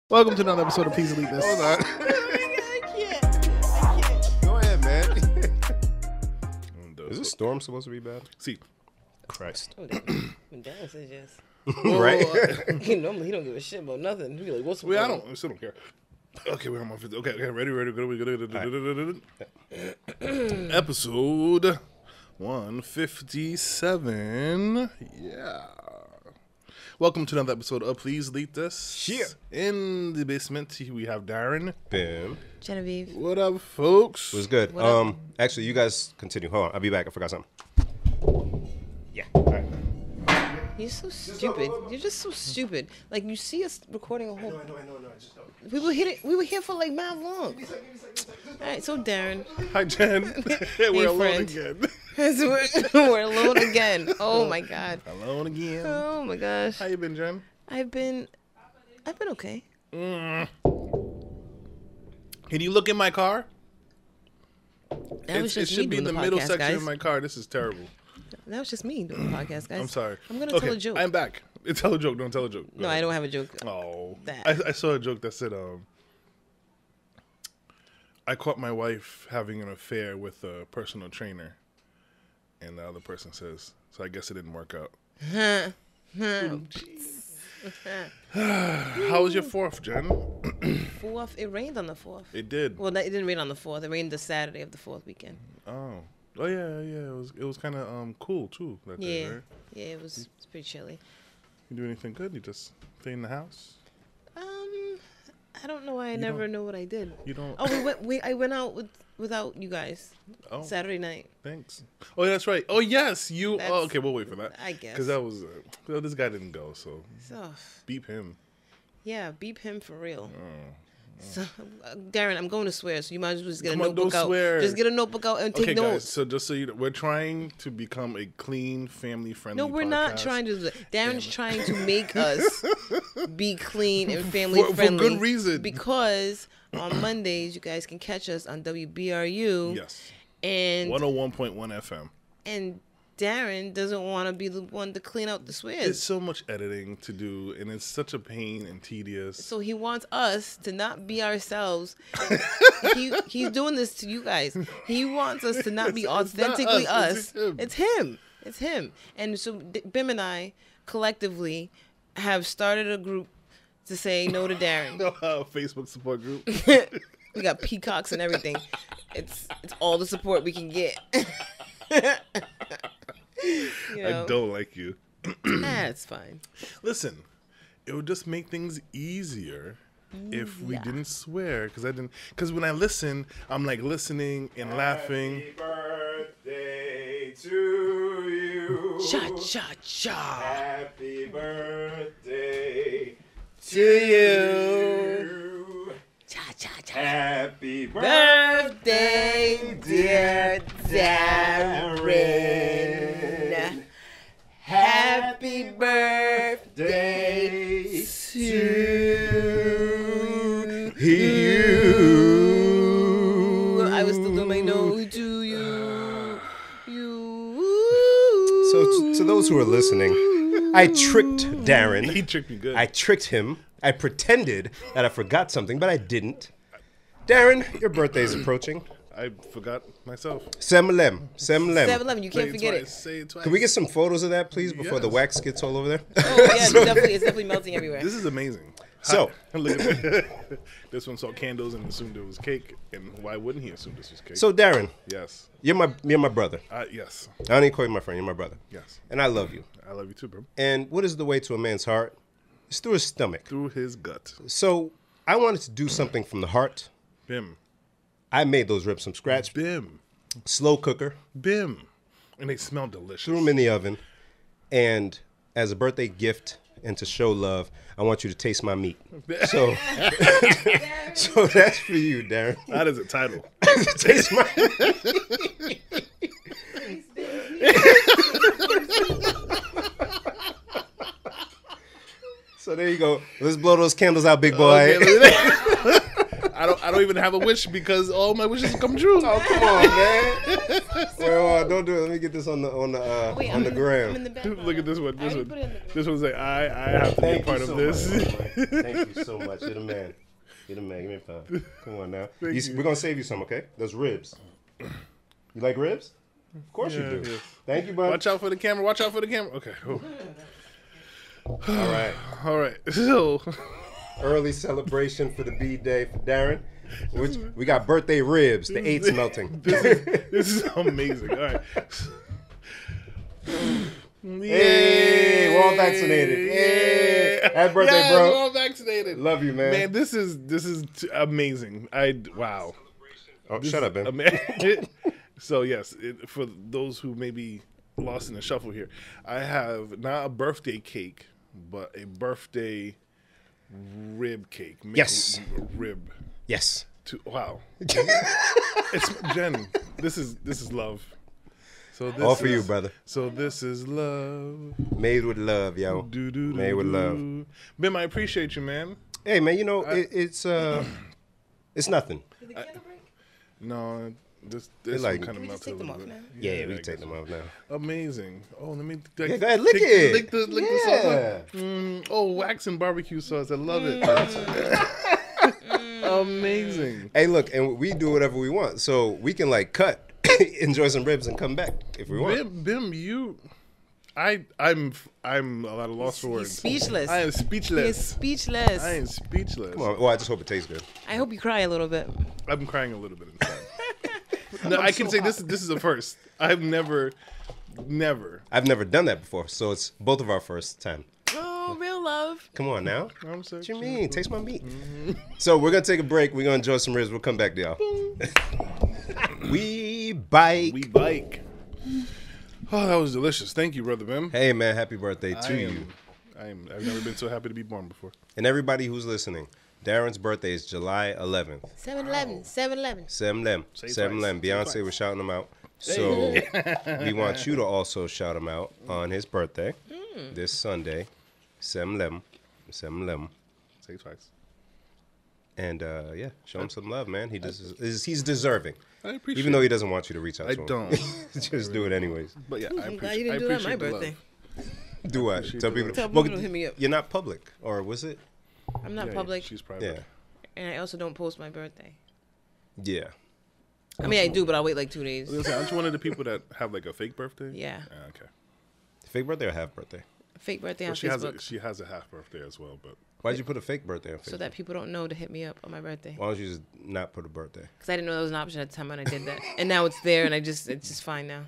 Welcome to another episode of Please Delete This. Hold on. I can't. Go ahead, man. Is this storm supposed to be bad? See. Christ. Oh, when Dallas says yes. Right? Normally he don't give a shit about nothing. He be like, what's the I still don't care. Okay, we're on my fifth. Okay, ready, good. Episode 157. Yeah. Welcome to another episode of Please Delete This. Yeah. In the basement, we have Darren. Bam. Genevieve. What up, folks? It was good. What up? Actually, you guys continue. Hold on. I'll be back. I forgot something. Yeah. All right. You're so stupid. You're just so stupid. Like, you see us recording a whole... I know. I just don't. We were here for like mad long. All right, so Darren. Hi, Jen. We're alone friend. again. We're alone again. Oh my God. Alone again. Oh my gosh. How you been, Jen? I've been okay. Can you look in my car? That was just it me should be in doing the the middle podcast, section guys. of my car. This is terrible. That was just me doing the podcast, guys. I'm sorry. I'm gonna tell a joke. I'm back. Tell a joke. Don't tell a joke. Go No, ahead. I don't have a joke. Oh, That. I saw a joke that said, I caught my wife having an affair with a personal trainer, and the other person says, so I guess it didn't work out. How was your 4th, Jen? 4th. It rained on the 4th. It did. Well, it didn't rain on the 4th. It rained the Saturday of the 4th weekend. Oh yeah. It was kind of cool too that day, Yeah, right? yeah. It was pretty chilly. You do anything good? You just stay in the house? I don't know why I never don't- know what I did. You don't? Oh, I went out without you guys Oh, Saturday night. thanks. Oh, yeah, that's right. Oh, yes, you. That's- Oh, okay, we'll wait for that. I guess. Because that was this guy didn't go, so So beep him. yeah, beep him for real. Oh. So Darren, I'm going to swear, so you might as well just get Come a on, notebook don't out. swear. Just get a notebook out and take Okay, notes. guys. So just so you know, we're trying to become a clean, family-friendly. No, we're not podcast. trying to do that. Darren's trying to make us be clean and family For friendly. good reason. Because on Mondays, you guys can catch us on WBRU. Yes. And 101.1 FM. and Darren doesn't want to be the one to clean out the It's swears. so much editing to do, and it's such a pain and tedious. So he wants us to not be ourselves. He's doing this to you guys. He wants us to not be It's not authentically us, us. it's him. It's him. And so Bim and I collectively have started a group to say no to Darren. Facebook support group. We got peacocks and everything. It's all the support we can get. You know? I don't like you. It's fine. Listen, it would just make things easier if we yeah. didn't swear. Because when I listen, I'm like listening and laughing. Happy birthday to you. Cha cha cha. Happy birthday To you. Cha cha cha. Happy birthday, Birthday, dear Darren. Happy birthday to you. I was still doing my no to you. You. So to those who are listening, I tricked Darren. He tricked me good. I tricked him. I pretended that I forgot something, but I didn't. Darren, your birthday is approaching. I forgot myself. Semlem. 7-Eleven, you Say can't forget twice, it. Say it twice. Can we get some photos of that, please, before the Yes. wax gets all over there? Oh yeah, it's definitely melting everywhere. This is amazing. So- Look at that. This one saw candles and assumed it was cake. And why wouldn't he assume this was cake? So, Darren, yes. you're my brother. Yes. I don't even call you my friend. You're my brother. Yes. And I love you. I love you too, bro. And what is the way to a man's heart? It's through his stomach. Through his gut. So I wanted to do something from the heart. Bim. I made those ribs from scratch. Bim. Slow cooker. Bim. And they smell delicious. Threw them in the oven. And as a birthday gift and to show love, I want you to taste my meat. So, so that's for you, Darren. That is a title. Taste my So there you go. Let's blow those candles out, big boy. Okay, I don't even have a wish because all my wishes come true. Oh, come on, man. Well, don't do it. Let me get this on the Wait, on the gram. I'm in the background. Look at this one. I This already one. put it in the- This one's like I have to be a part of this. Much, thank you so much. You're the man. You're the man. Give me a pound. Come on now. You. We're gonna save you some, okay? Those ribs. You like ribs? Of course you do. Yes. Thank you, bud. Watch out for the camera. Watch out for the camera. Okay. Oh. All right. All right. So Early celebration for the B-Day for Darren. We got birthday ribs. The eight's melting. this is amazing. All right. Hey, we're all vaccinated. Hey, happy birthday, yes, bro. We're all vaccinated. Love you, man. Man, this is amazing. Wow. Oh, shut up, man. So yes, for those who may be lost in the shuffle here, I have not a birthday cake, but a birthday rib cake. Yes. Rib. Yes. Wow. It's Jen. This is love. So this All for you, brother. So this is love. Made with love, yo. Made with love. Bim, I appreciate you, man. Hey, man, you know, it's nothing. Did the candle break? No, this like- kind of We just melted take a them little off bit. now? Yeah, we I can take guess them off now. Amazing. Oh, let me. Yeah, go ahead, lick it. Lick the Yeah. sauce. Oh, wax and barbecue sauce. I love it. Amazing. Hey, look, and we do whatever we want, so we can like cut, enjoy some ribs, and come back if we want. Bim, you. I'm a lot of lost for words. Speechless. I am He is speechless. speechless. I am speechless. Come on. Well, I just hope it tastes good. I hope you cry a little bit. I'm crying a little bit inside. No, I can say this is a first. I've never. I've never done that before, so it's both of our first time. Oh, real love. Come on now. I'm so What you mean? Taste my meat. So we're gonna take a break. We're gonna enjoy some ribs. We'll come back to y'all. We bike. We bike. Oh, that was delicious. Thank you, Brother Bim. Hey man, happy birthday to you. I've never been so happy to be born before. And everybody who's listening, Darren's birthday is July 11th. 7-Eleven. 7-Eleven. 7-Lem. Say 7-Lem. twice. Say Beyonce twice. was shouting him out. So we want you to also shout him out on his birthday this Sunday. 7-Lem. 7-Lem. Say it twice. And yeah, show him some love, man. He's deserving. I appreciate Even though he doesn't want you to reach out I to him. don't. Just do it anyways. But yeah, I I'm glad appreciate you didn't do that on my the love. birthday. Do what? appreciate Tell the people. love. Tell people to hit me up. You're not public, or was it? I'm not Yeah, public, She's private. Yeah. and I also don't post my birthday. Yeah. I mean, I do, but I'll wait like 2 days. I was gonna say, aren't you one of the people that have like a fake birthday? Yeah. Ah, okay. Fake birthday or half birthday? Fake birthday Well, on she Facebook, she has a half birthday as well, but Why'd you put a fake birthday on Facebook? so that people don't know to hit me up on my birthday. Why don't you just not put a birthday? Because I didn't know that was an option at the time when I did that, and now it's there, and it's just fine now.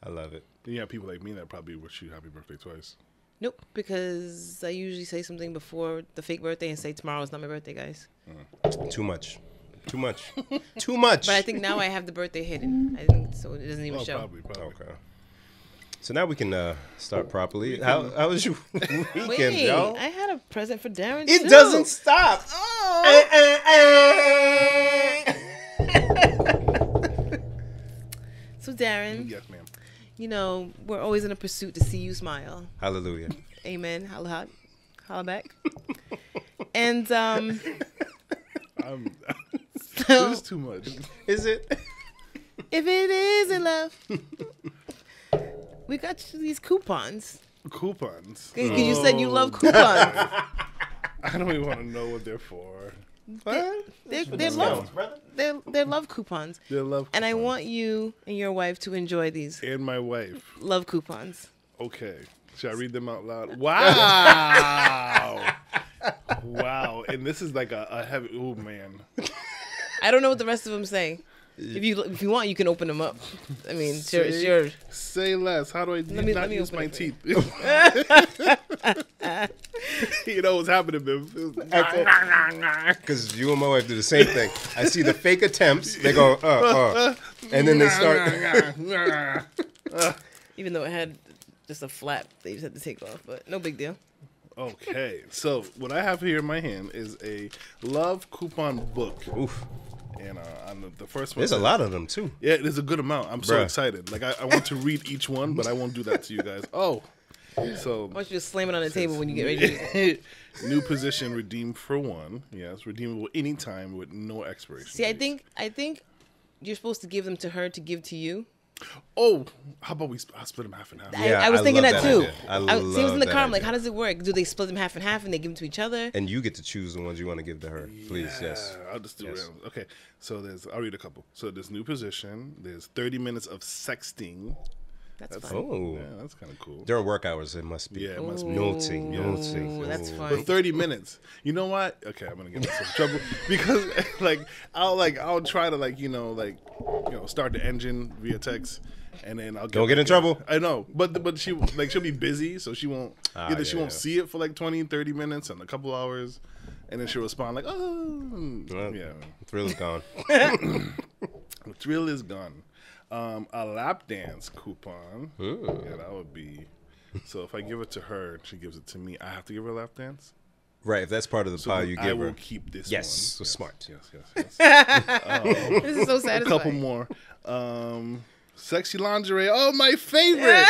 I love it. then you have people like me that probably wish you happy birthday twice. Nope, because I usually say something before the fake birthday and say tomorrow is not my birthday, guys. Too much. Too much. Too much. But I think now I have the birthday hidden. I think so it doesn't even Oh, show. probably. Okay. So now we can start properly. How was your weekend, Wait, y'all? I had a present for Darren. It too. doesn't stop. So Darren, Yes, ma'am. you know we're always in a pursuit to see you smile. Hallelujah. Amen. Holla back. And I'm, so this is too much. Is it? if it isn't love, we got you these coupons. Coupons. Because you said you love coupons. I don't even want to know what they're for. They're love. They're love coupons. They're love. And I coupons. want you and your wife to enjoy these And my wife. love coupons. Okay. Should I read them out loud? Wow. Wow. And this is like a heavy. Oh man. I don't know what the rest of them say. If you want, you can open them up. I mean, sure, it's yours. Say less. How do I Let me use open my it for you. teeth? You know what's happening, man. Because you and my wife do the same thing. I see the fake attempts. They go, and then they start. Even though it had just a flap, they just had to take off. But no big deal. Okay, so what I have here in my hand is a love coupon book. Oof. And on the first one, There's a lot of them too. Yeah, there's a good amount. I'm so Bruh. excited. Like I want to read each one, but I won't do that to you guys. Oh, so I want you to slam it on the table when you get ready to use it. new position redeemed for one. Yes, redeemable anytime with no expiration. See, I date. think you're supposed to give them to her to give to you. Oh, how about I split them half and half? I was thinking love that too. idea. I See, it was in the love car. I'm that like, how idea. does it work? Do they split them half and half and they give them to each other? And you get to choose the ones you want to give to her. Please, yes. I'll just do Yes. random. Okay, so I'll read a couple. So there's new position. There's 30 minutes of sexting. That's fun. Oh, Yeah, that's kind of cool. during work hours, it must be. Yeah, it must be. Naughty, Ooh, naughty. that's Ooh. fun. For 30 minutes. You know what? Okay, I'm gonna get myself in trouble because I'll try to start the engine via text, and then I'll Don't get in trouble. I know, but she'll be busy, so she won't she won't see it for like 20, 30 minutes and a couple hours, and then she'll respond like, oh, Well, yeah. Thrill is gone. The thrill is gone. A lap dance coupon. Yeah, that would be. So if I give it to her, she gives it to me. I have to give her a lap dance. Right, if that's part of the pie you I give will her. keep this Yes, one. so smart. Yes. This is so A satisfying. couple more. Sexy lingerie. Oh, my favorite.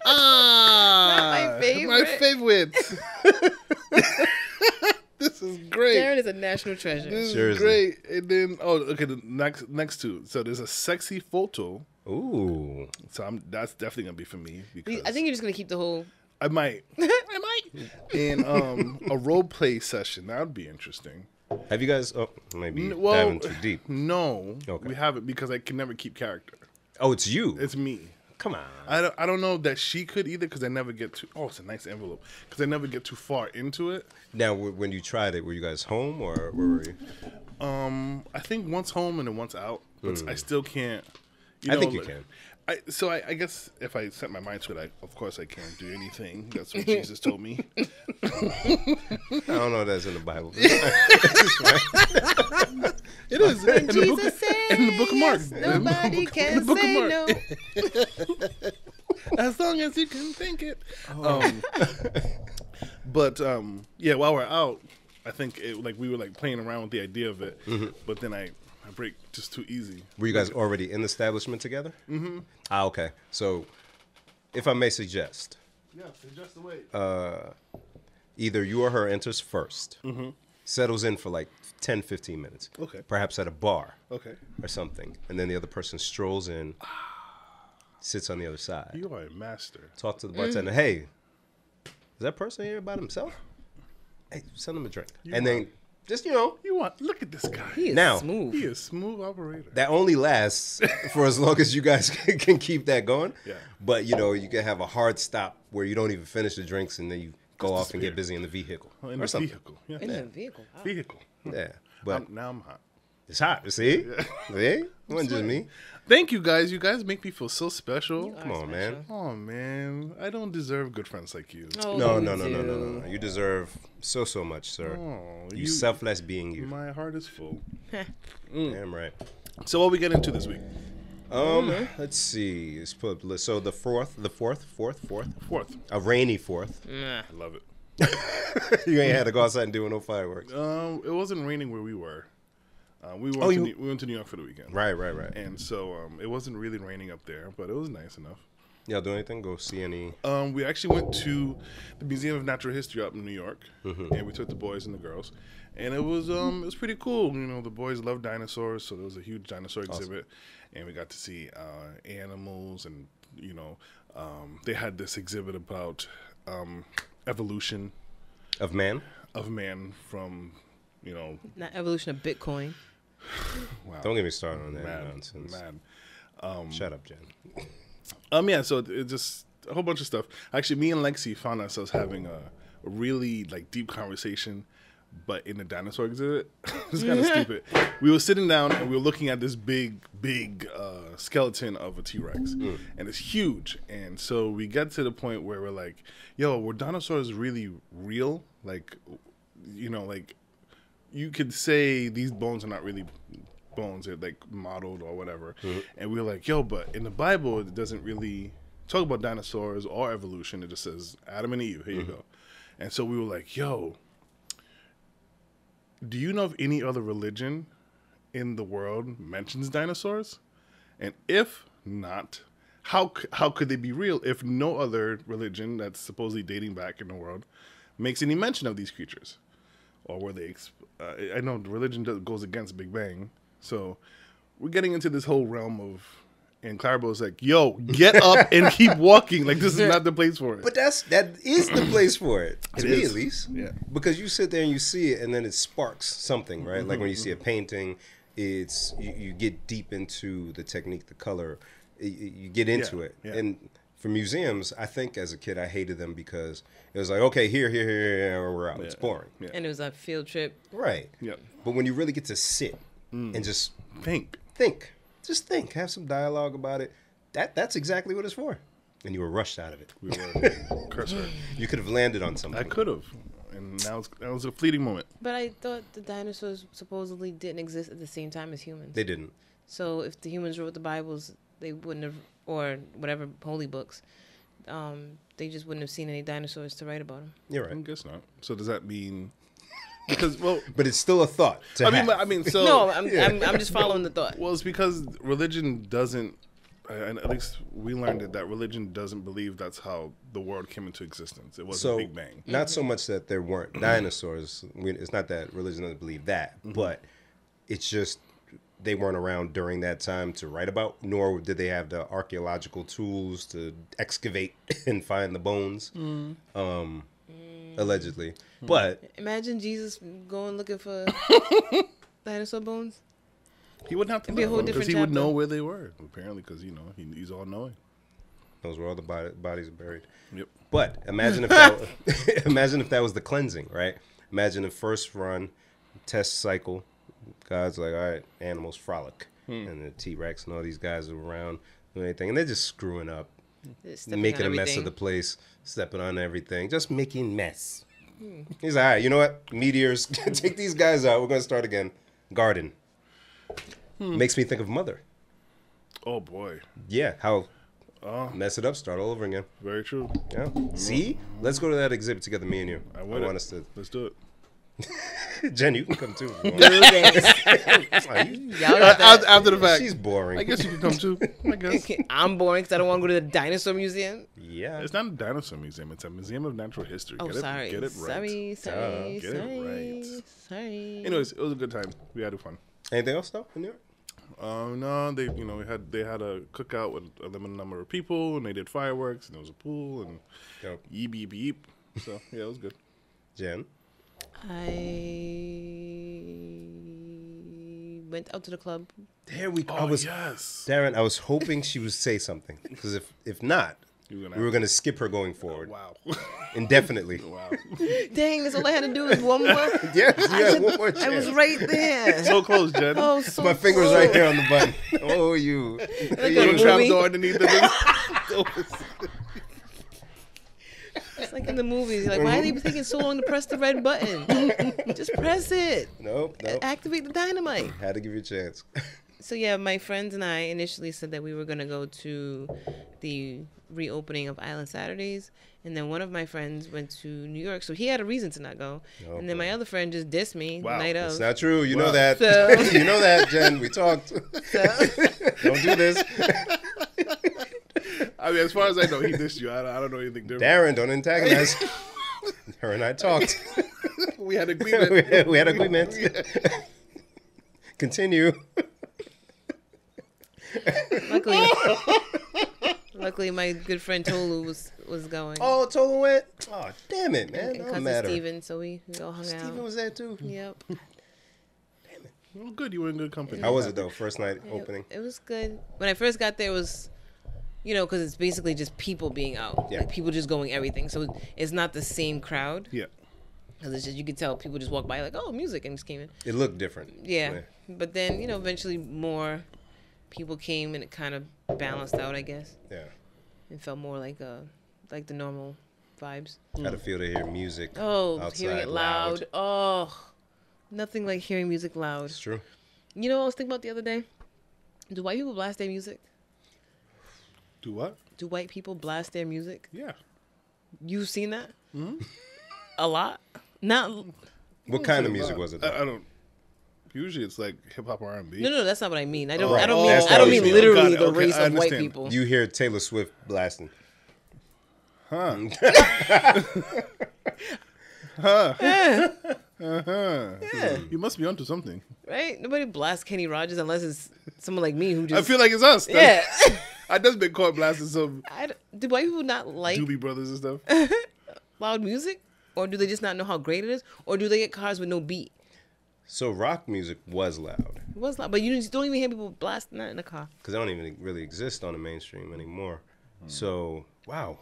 my favorite. My favorite. This is great. Darren is a national treasure. This Seriously. is great. And then, the next two. So there's a sexy photo. Ooh. So that's definitely gonna be for me because I think you're just gonna keep the whole. I might. And a role play session. That would be interesting. Have you guys? Oh, maybe Well, diving too deep. No, Okay. we haven't because I can never keep character. Oh, it's you. It's me. Come on. I don't know that she could either because I never get too. Oh, it's a nice envelope because I never get too far into it. Now, when you tried it, were you guys home or where were you? I think once home and then once out, but I still can't. I think you can. I guess if I set my mind to it, of course I can't do anything. That's what Jesus told me. I don't know if that's in the Bible. It is in the book. Jesus said In the book of Mark. yes, In the nobody book- can in the book of say Mark. no. As long as you can think it. But yeah, while we're out, I think we were playing around with the idea of it, but then I break just too easy. Were you guys already in the establishment together? Mm-hmm. Ah, okay. So, if I may suggest, Yeah, suggest the way. either you or her enters 1st, settles in for like 10, 15 minutes. Okay. Perhaps at a bar Okay. or something. And then the other person strolls in, sits on the other side. You are a master. Talk to the bartender. Hey, is that person here by himself? Hey, send him a drink. And then just, Look at this guy. He is Now- smooth. He is smooth operator. that only lasts for as long as you guys can keep that going. Yeah. But, you can have a hard stop where you don't even finish the drinks and then you go off and disappear. get busy in the vehicle. In or the something. vehicle. Yeah. In the vehicle. Wow. Vehicle. Yeah. But Now I'm hot. it's hot. See? See? It wasn't just me. Thank you guys. You guys make me feel so special. You are Come on, man. Oh man, I don't deserve good friends like you. Oh, No. you do. No. You deserve so much, sir. Oh, you selfless being you. My heart is full. Damn right. So what we get into this week? Let's see. Let's put so the fourth, Fourth. a rainy fourth. Nah. I love it. You ain't had to go outside and do no fireworks. It wasn't raining where we were. We went to New York for the weekend. Right. And so it wasn't really raining up there, but it was nice enough. Y'all do anything? Go see any? We actually went to the Museum of Natural History up in New York, and we took the boys and the girls, and it was pretty cool. The boys love dinosaurs, so there was a huge dinosaur exhibit, and we got to see animals, and they had this exhibit about evolution Of man? of man from Not evolution of Bitcoin. wow, Don't get me started on that mad, nonsense. mad. Shut up, Jen. Yeah, so it just a whole bunch of stuff. Actually, me and Lexi found ourselves having a really deep conversation, but in the dinosaur exhibit. It's kind of stupid. We were sitting down and we were looking at this big skeleton of a T-Rex, and it's huge. And so we get to the point where we're like, "Yo, were dinosaurs really real? You could say these bones are not really." Bones are modeled or whatever, and we were like, yo, but in the Bible it doesn't really talk about dinosaurs or evolution. It just says Adam and Eve, here you go. And so we were like, yo, do you know of any other religion in the world mentions dinosaurs? And if not, how could they be real if no other religion that's supposedly dating back in the world makes any mention of these creatures? Or were they I know religion goes against Big Bang. So we're getting into this whole realm of, and Clarabo's like, yo, get up and keep walking. Like, this is not the place for it. But that is the place for it. To me, at least. Yeah. Because you sit there and you see it, and then it sparks something, right? Like when you see a painting, it's you get deep into the technique, the color. You get into it. Yeah. And for museums, I think as a kid, I hated them because it was like, okay, here, and we're out. Yeah. It's boring. Yeah. And it was a field trip. Right. Yeah. But when you really get to sit and just Think. just think, have some dialogue about it, that's exactly what it's for. And you were rushed out of it. We were cursor. You could have landed on something. I could have. And that was a fleeting moment. But I thought the dinosaurs supposedly didn't exist at the same time as humans. They didn't. So if the humans wrote the Bibles, they wouldn't have, or whatever holy books, they just wouldn't have seen any dinosaurs to write about them. You're I right. guess not. So does that mean? Because But it's still a thought to have. I mean, so No, I'm just following the thought. well, it's because religion doesn't. And at least we learned it that religion doesn't believe that's how the world came into existence. It wasn't So, a Big Bang. not so much that there weren't dinosaurs. It's not that religion doesn't believe that, but it's just they weren't around during that time to write about, nor did they have the archaeological tools to excavate and find the bones, allegedly. But Imagine Jesus going looking for dinosaur bones. He wouldn't have to It'd be a whole because different he would chapter. know where they were. Apparently, because he's all knowing. those were all the bodies are buried. Yep. But imagine if that was the cleansing, right? Imagine the first run, test cycle. God's like, all right, animals frolic, and the T-Rex and all these guys are around and everything, and they're just screwing up, Just stepping making a on mess of everything. the place, stepping on everything, just making mess. He's like, all right, you know what? Meteors, take these guys out. We're gonna start again. Garden makes me think of Mother. Oh boy. Yeah, how Oh, mess it up, start all over again. very true. Yeah. See, let's go to that exhibit together, me and you. I want want us to. Let's do it. Jen, you can come too. if you want. Y'all got that. After the fact, She's boring. I guess you can come too. I guess I'm boring because I don't want to go to the dinosaur museum. Yeah. it's not a dinosaur museum; it's a museum of natural history. Oh, sorry. Get it right. Sorry. Get it right. Sorry. Anyways, it was a good time. We had fun. Anything else though in New York? No, they they had a cookout with a limited number of people, and they did fireworks, and there was a pool, and Dope. yeep yeep yeep. So yeah, it was good. Jen. I went out to the club. There we go. Oh yes, Darren, I was hoping she would say something because if not, we were gonna skip her going forward wow, indefinitely. wow. Dang, that's all I had to do is one more. Yes, you had one more chance. I was right there. So close, Jen. Oh, so My finger's close. right here on the button. Oh, you. Like You a know, trap movie. door underneath the It's like in the movies. You're like, why are they taking so long to press the red button? Just press it. Nope. Activate the dynamite. Had to give you a chance. So yeah, my friends and I initially said that we were gonna go to the reopening of Island Saturdays, and then one of my friends went to New York, so he had a reason to not go. Oh, and then my other friend just dissed me Wow. the night It's of. not true. You Wow. know that. So- You know that, Jen. We talked. Don't do this. I mean, as far as I know, he dissed you. I don't know anything different. Darren, don't antagonize. Her and I talked. We had agreement. We had agreement. Continue. Luckily, my good friend Tolu was going. Oh, Tolu went. Oh, damn it, man. and Don't cousin matter. Steven, so we all hung Steven out. was there too. Yep. Well, good. You were in good company. How was it though? First night opening. It was good. When I first got there, it was, because it's basically just people being out. Yeah. Like people just going everything. So it's not the same crowd. Yeah. Because it's just, you could tell people just walk by like, oh, music, and just came in. It looked different. Yeah. But then, eventually more people came and it kind of balanced out, I guess. Yeah. It felt more like the normal vibes. How to feel to hear music. Oh, outside, hearing it loud. Oh, nothing like hearing music loud. It's true. You know what I was thinking about the other day? Do white people blast their music? Do what? Do white people blast their music? Yeah. You've seen that? Mm-hmm. A lot? Not. What kind of music was it? I don't. Usually it's like hip hop R&B. No, that's not what I mean. I don't. Right. I don't That's mean. not I don't what you mean mean. literally Got it. the Okay, race I of white understand. people. You hear Taylor Swift blasting. Huh. Yeah. You must be onto something. right? Nobody blasts Kenny Rogers unless it's someone like me who just. I feel like it's us. Yeah. I just been caught blasting some Do white people not like Doobie Brothers and stuff. loud music, or do they just not know how great it is, or do they get cars with no beat? So rock music was loud. It was loud, but you just don't even hear people blasting that in the car. Because they don't even really exist on the mainstream anymore. So, wow.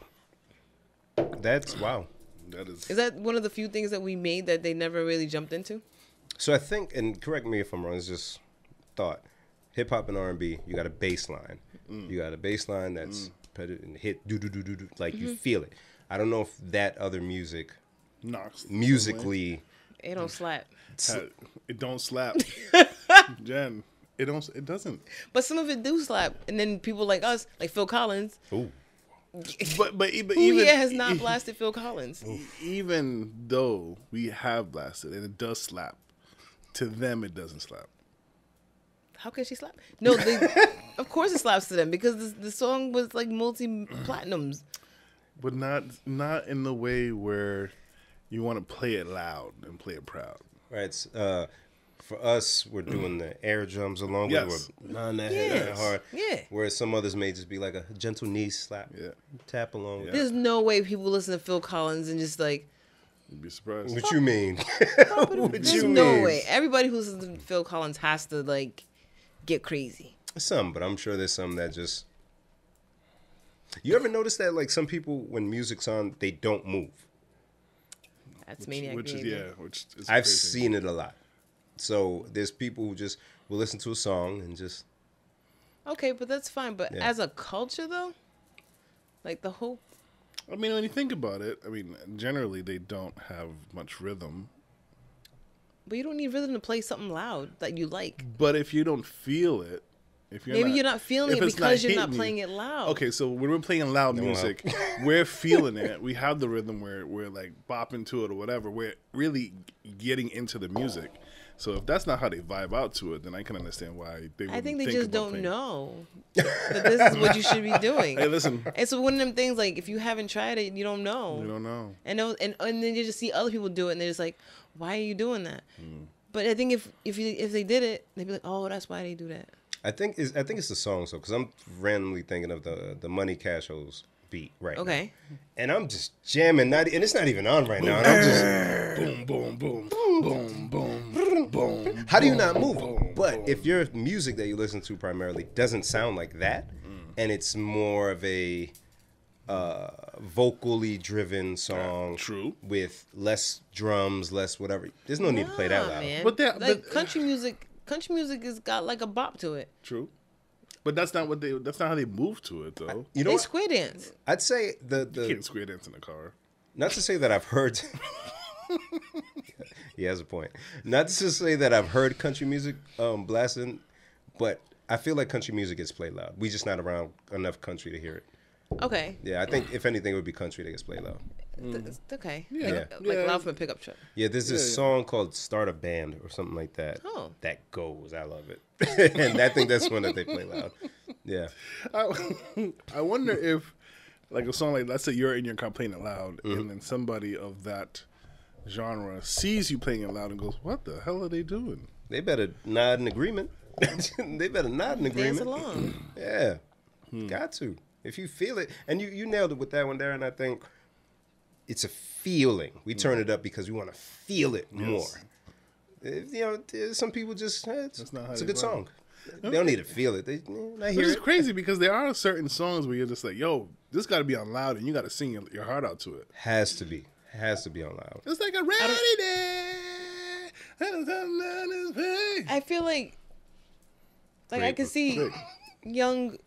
That's wow. That is. Is that one of the few things that we made that they never really jumped into? So I think, and correct me if I'm wrong, it's just thought. Hip hop and R&B, you got a bass line. You got a bass line that's hit do do do do do, like you feel it. I don't know if that other music Knocks musically It don't slap. it don't slap. Jen, it doesn't. But some of it do slap, and then people like us, like Phil Collins, ooh. But who even here has not blasted Phil Collins? even though we have blasted and it does slap, to them it doesn't slap. How can she slap? No, of course it slaps to them because the song was like multi-platinums. But not in the way where you want to play it loud and play it proud. Right. For us, we're doing the air drums along with Yes. it. We're nodding that head that hard. Yeah. Whereas some others may just be like a gentle knee slap. Yeah. Tap along with it. There's no way people listen to Phil Collins and just like, You'd be surprised. What you mean? What there's you no mean? way. Everybody who listens to Phil Collins has to like get crazy. Some, but I'm sure there's some that just. You ever notice that like some people when music's on they don't move? That's maniac Which is behavior. which is I've crazy. seen it a lot. So there's people who just will listen to a song and just. Okay, but that's fine. But Yeah. as a culture, though, like the whole. I mean, when you think about it, I mean, generally they don't have much rhythm. But you don't need rhythm to play something loud that you like. But if you don't feel it, if you're Maybe you're not feeling if it it's because you're not hitting you- playing it loud. Okay, so when we're playing loud music, we're feeling it. We have the rhythm where we're like bopping to it or whatever. We're really getting into the music. So if that's not how they vibe out to it, then I can understand why they. I think wouldn't they just about don't playing. know that this is what you should be doing. Hey, listen, And so one of them things, like if you haven't tried it, you don't know. you don't know. And then you just see other people do it, and they're just like, "Why are you doing that?" But I think if they did it, they'd be like, "Oh, that's why they do that." I think it's the song, so because I'm randomly thinking of the Money Cash Hoes beat right now. Okay. And I'm just jamming, and it's not even on right now. And I'm just, Boom, boom, boom, boom, boom, boom. how do you not move? But if your music that you listen to primarily doesn't sound like that, and it's more of a vocally driven song, True. with less drums, less whatever, there's no need to play that Nah, loud. man. But that- like but- country music has got like a bop to it. True, but that's not how they move to it though. You know They what? square dance. I'd say You can't square dance in a car. not to say that I've heard. He has a point. Not to say that I've heard country music blasting, but I feel like country music gets played loud. We just not around enough country to hear it. Okay. Yeah, I think if anything, it would be country that gets played loud. Okay. Yeah. Like Yeah. loud from a pickup truck. Yeah, there's this song called "Start a Band" or something like that. Oh. That goes. I love it, and I think that's one that they play loud. Yeah. I wonder if, like a song like, let's say you're in your car playing it loud, and then somebody of that genre sees you playing it loud and goes, "What the hell are they doing?" They better nod in agreement. They better nod in agreement. Dance along. Yeah, got to. If you feel it, and you nailed it with that one there, and I think it's a feeling. We turn it up because we want to feel it more. You know, some people just, it's not how a they good vibe. song. They don't need to feel it. I Which hear is it. crazy because there are certain songs where you're just like, "Yo, this got to be on loud," and you got to sing your heart out to it. Has to be on loud. It's like a rainy day. And the sun is bright. I feel like I can see young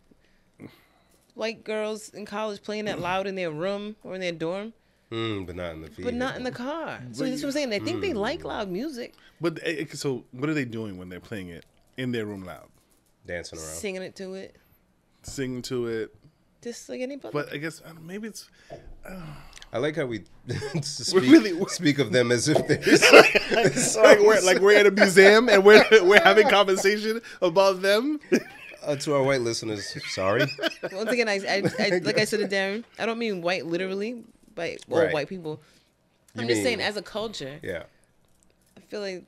white girls in college playing that loud in their room or in their dorm, But not in the field. but not in the car. So that's what I'm saying. I think they like loud music, But so, what are they doing when they're playing it in their room loud? Dancing around. singing it to it, Singing to it. just like anybody. But I guess maybe it's I like how we speak of them as if they're like we're at a museum and we're having conversation about them. to our white listeners. Sorry. Once again, I like I said to Darren, I don't mean white literally, by all Right. white people. I'm You just mean- saying, as a culture, Yeah. I feel like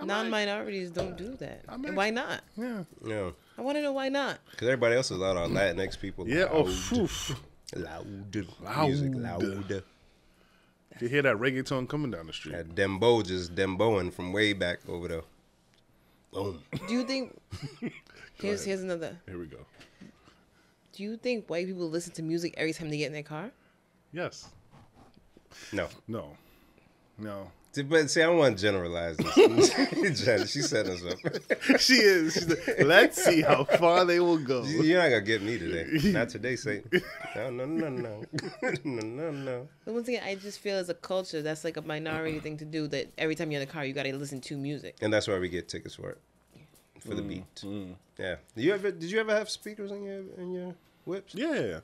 Non-minorities don't do that. And why not? Yeah. Yeah. I want to know why not. Because everybody else is loud. Our Latinx people. Yeah. Loud. Loud. Music loud. You hear that reggaeton coming down the street. That Dembo just Demboing from way back over there. Boom. Do you think... here's another... Here we go. Do you think white people listen to music every time they get in their car? Yes. No. No. But see, I don't want to generalize this. Jen, she set us up. She is. She's like, let's see how far they will go. You're not going to get me today. Not today, Satan. No. But once again, I just feel as a culture, that's like a minority thing to do, that every time you're in the car, you got to listen to music. And that's why we get tickets for it. For the beat. Yeah. Did you ever have speakers in your whips? Yeah.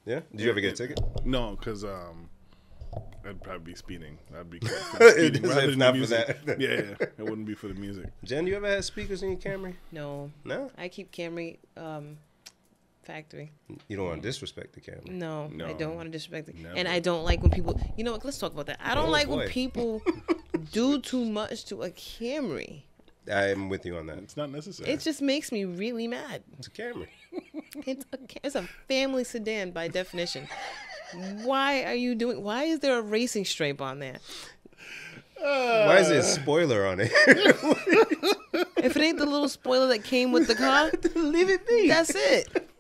Yeah? Did you ever get a ticket? No, because I'd probably be speeding. I'd be speeding rather than not for music. that. Yeah, it wouldn't be for the music. Jen, you ever had speakers in your Camry? No. No? I keep Camry factory. You don't want to disrespect the Camry. No, No. I don't want to disrespect it. Never. And I don't like when people... You know what? Let's talk about that. I don't like boy. when people do too much to a Camry. I'm with you on that. It's not necessary. It just makes me really mad. It's a Camry. It's a family sedan by definition. Why are you doing... Why is there a racing stripe on there? Why is there a spoiler on it? If it ain't the little spoiler that came with the car, leave it be. That's it.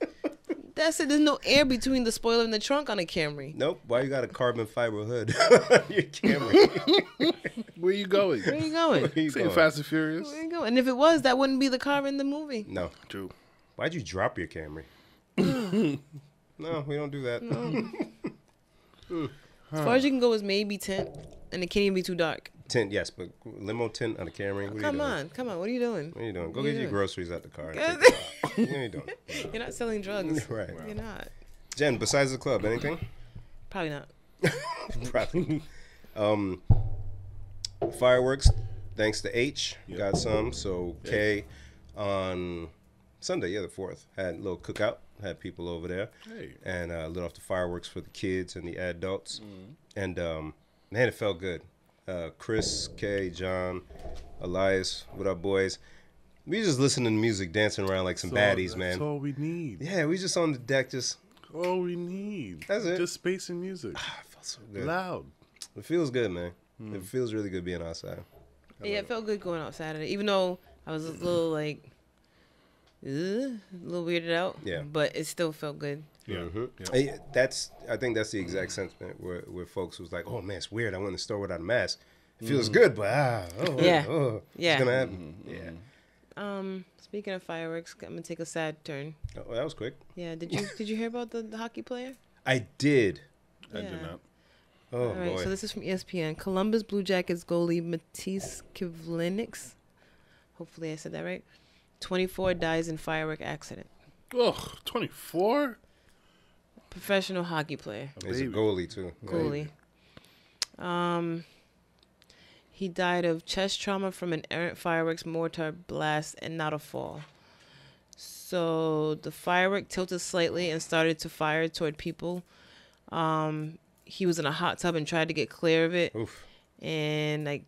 There's no air between the spoiler and the trunk on a Camry. Nope. Why you got a carbon fiber hood on your Camry? Where you going? Where you going? Where you Say going? Fast and Furious. Where you going? And if it was, that wouldn't be the car in the movie. No. True. Why'd you drop your Camry? No, we don't do that. As far as you can go is maybe tint, and it can't even be too dark. Tint, yes, but limo tint on a Camry. What are you Come doing? on. What are you doing? What are you doing? Go What are get you your doing? groceries at the car. And take it off. What are you doing? You're not selling drugs. Right. You're not. Jen, besides the club, anything? Probably not. Probably. Fireworks, thanks to H, Yep. got some. So K on Sunday, the 4th, had a little cookout, had people over there. Hey. And lit off the fireworks for the kids and the adults. And man, it felt good. Chris, K, John, Elias, what up, boys? We just listening to music, dancing around like some baddies, man. That's all we need. Yeah, we just on the deck, just All we need. That's it. Just space and music. it felt so good. Loud. It feels good, man. It feels really good being outside. Yeah, it felt good going out Saturday, even though I was a little like, a little weirded out. Yeah. But it still felt good. Yeah. Mhm. Yeah. Hey, I think that's the exact sentiment where folks was like, oh man, it's weird. I went in the store without a mask. It feels good, but Yeah. it's Yeah. gonna happen. Yeah. Speaking of fireworks, I'm gonna take a sad turn. Oh, that was quick. Yeah. Did you hear about the hockey player? I did. I did Yeah. not. Oh All right, boy. so this is from ESPN. Columbus Blue Jackets goalie Matisse Kivlenieks, hopefully I said that right, 24, dies in firework accident. Ugh, 24? Professional hockey player, He's a baby. goalie too. goalie. He died of chest trauma from an errant fireworks mortar blast and not a fall. So the firework tilted slightly and started to fire toward people. He was in a hot tub and tried to get clear of it. Oof. And like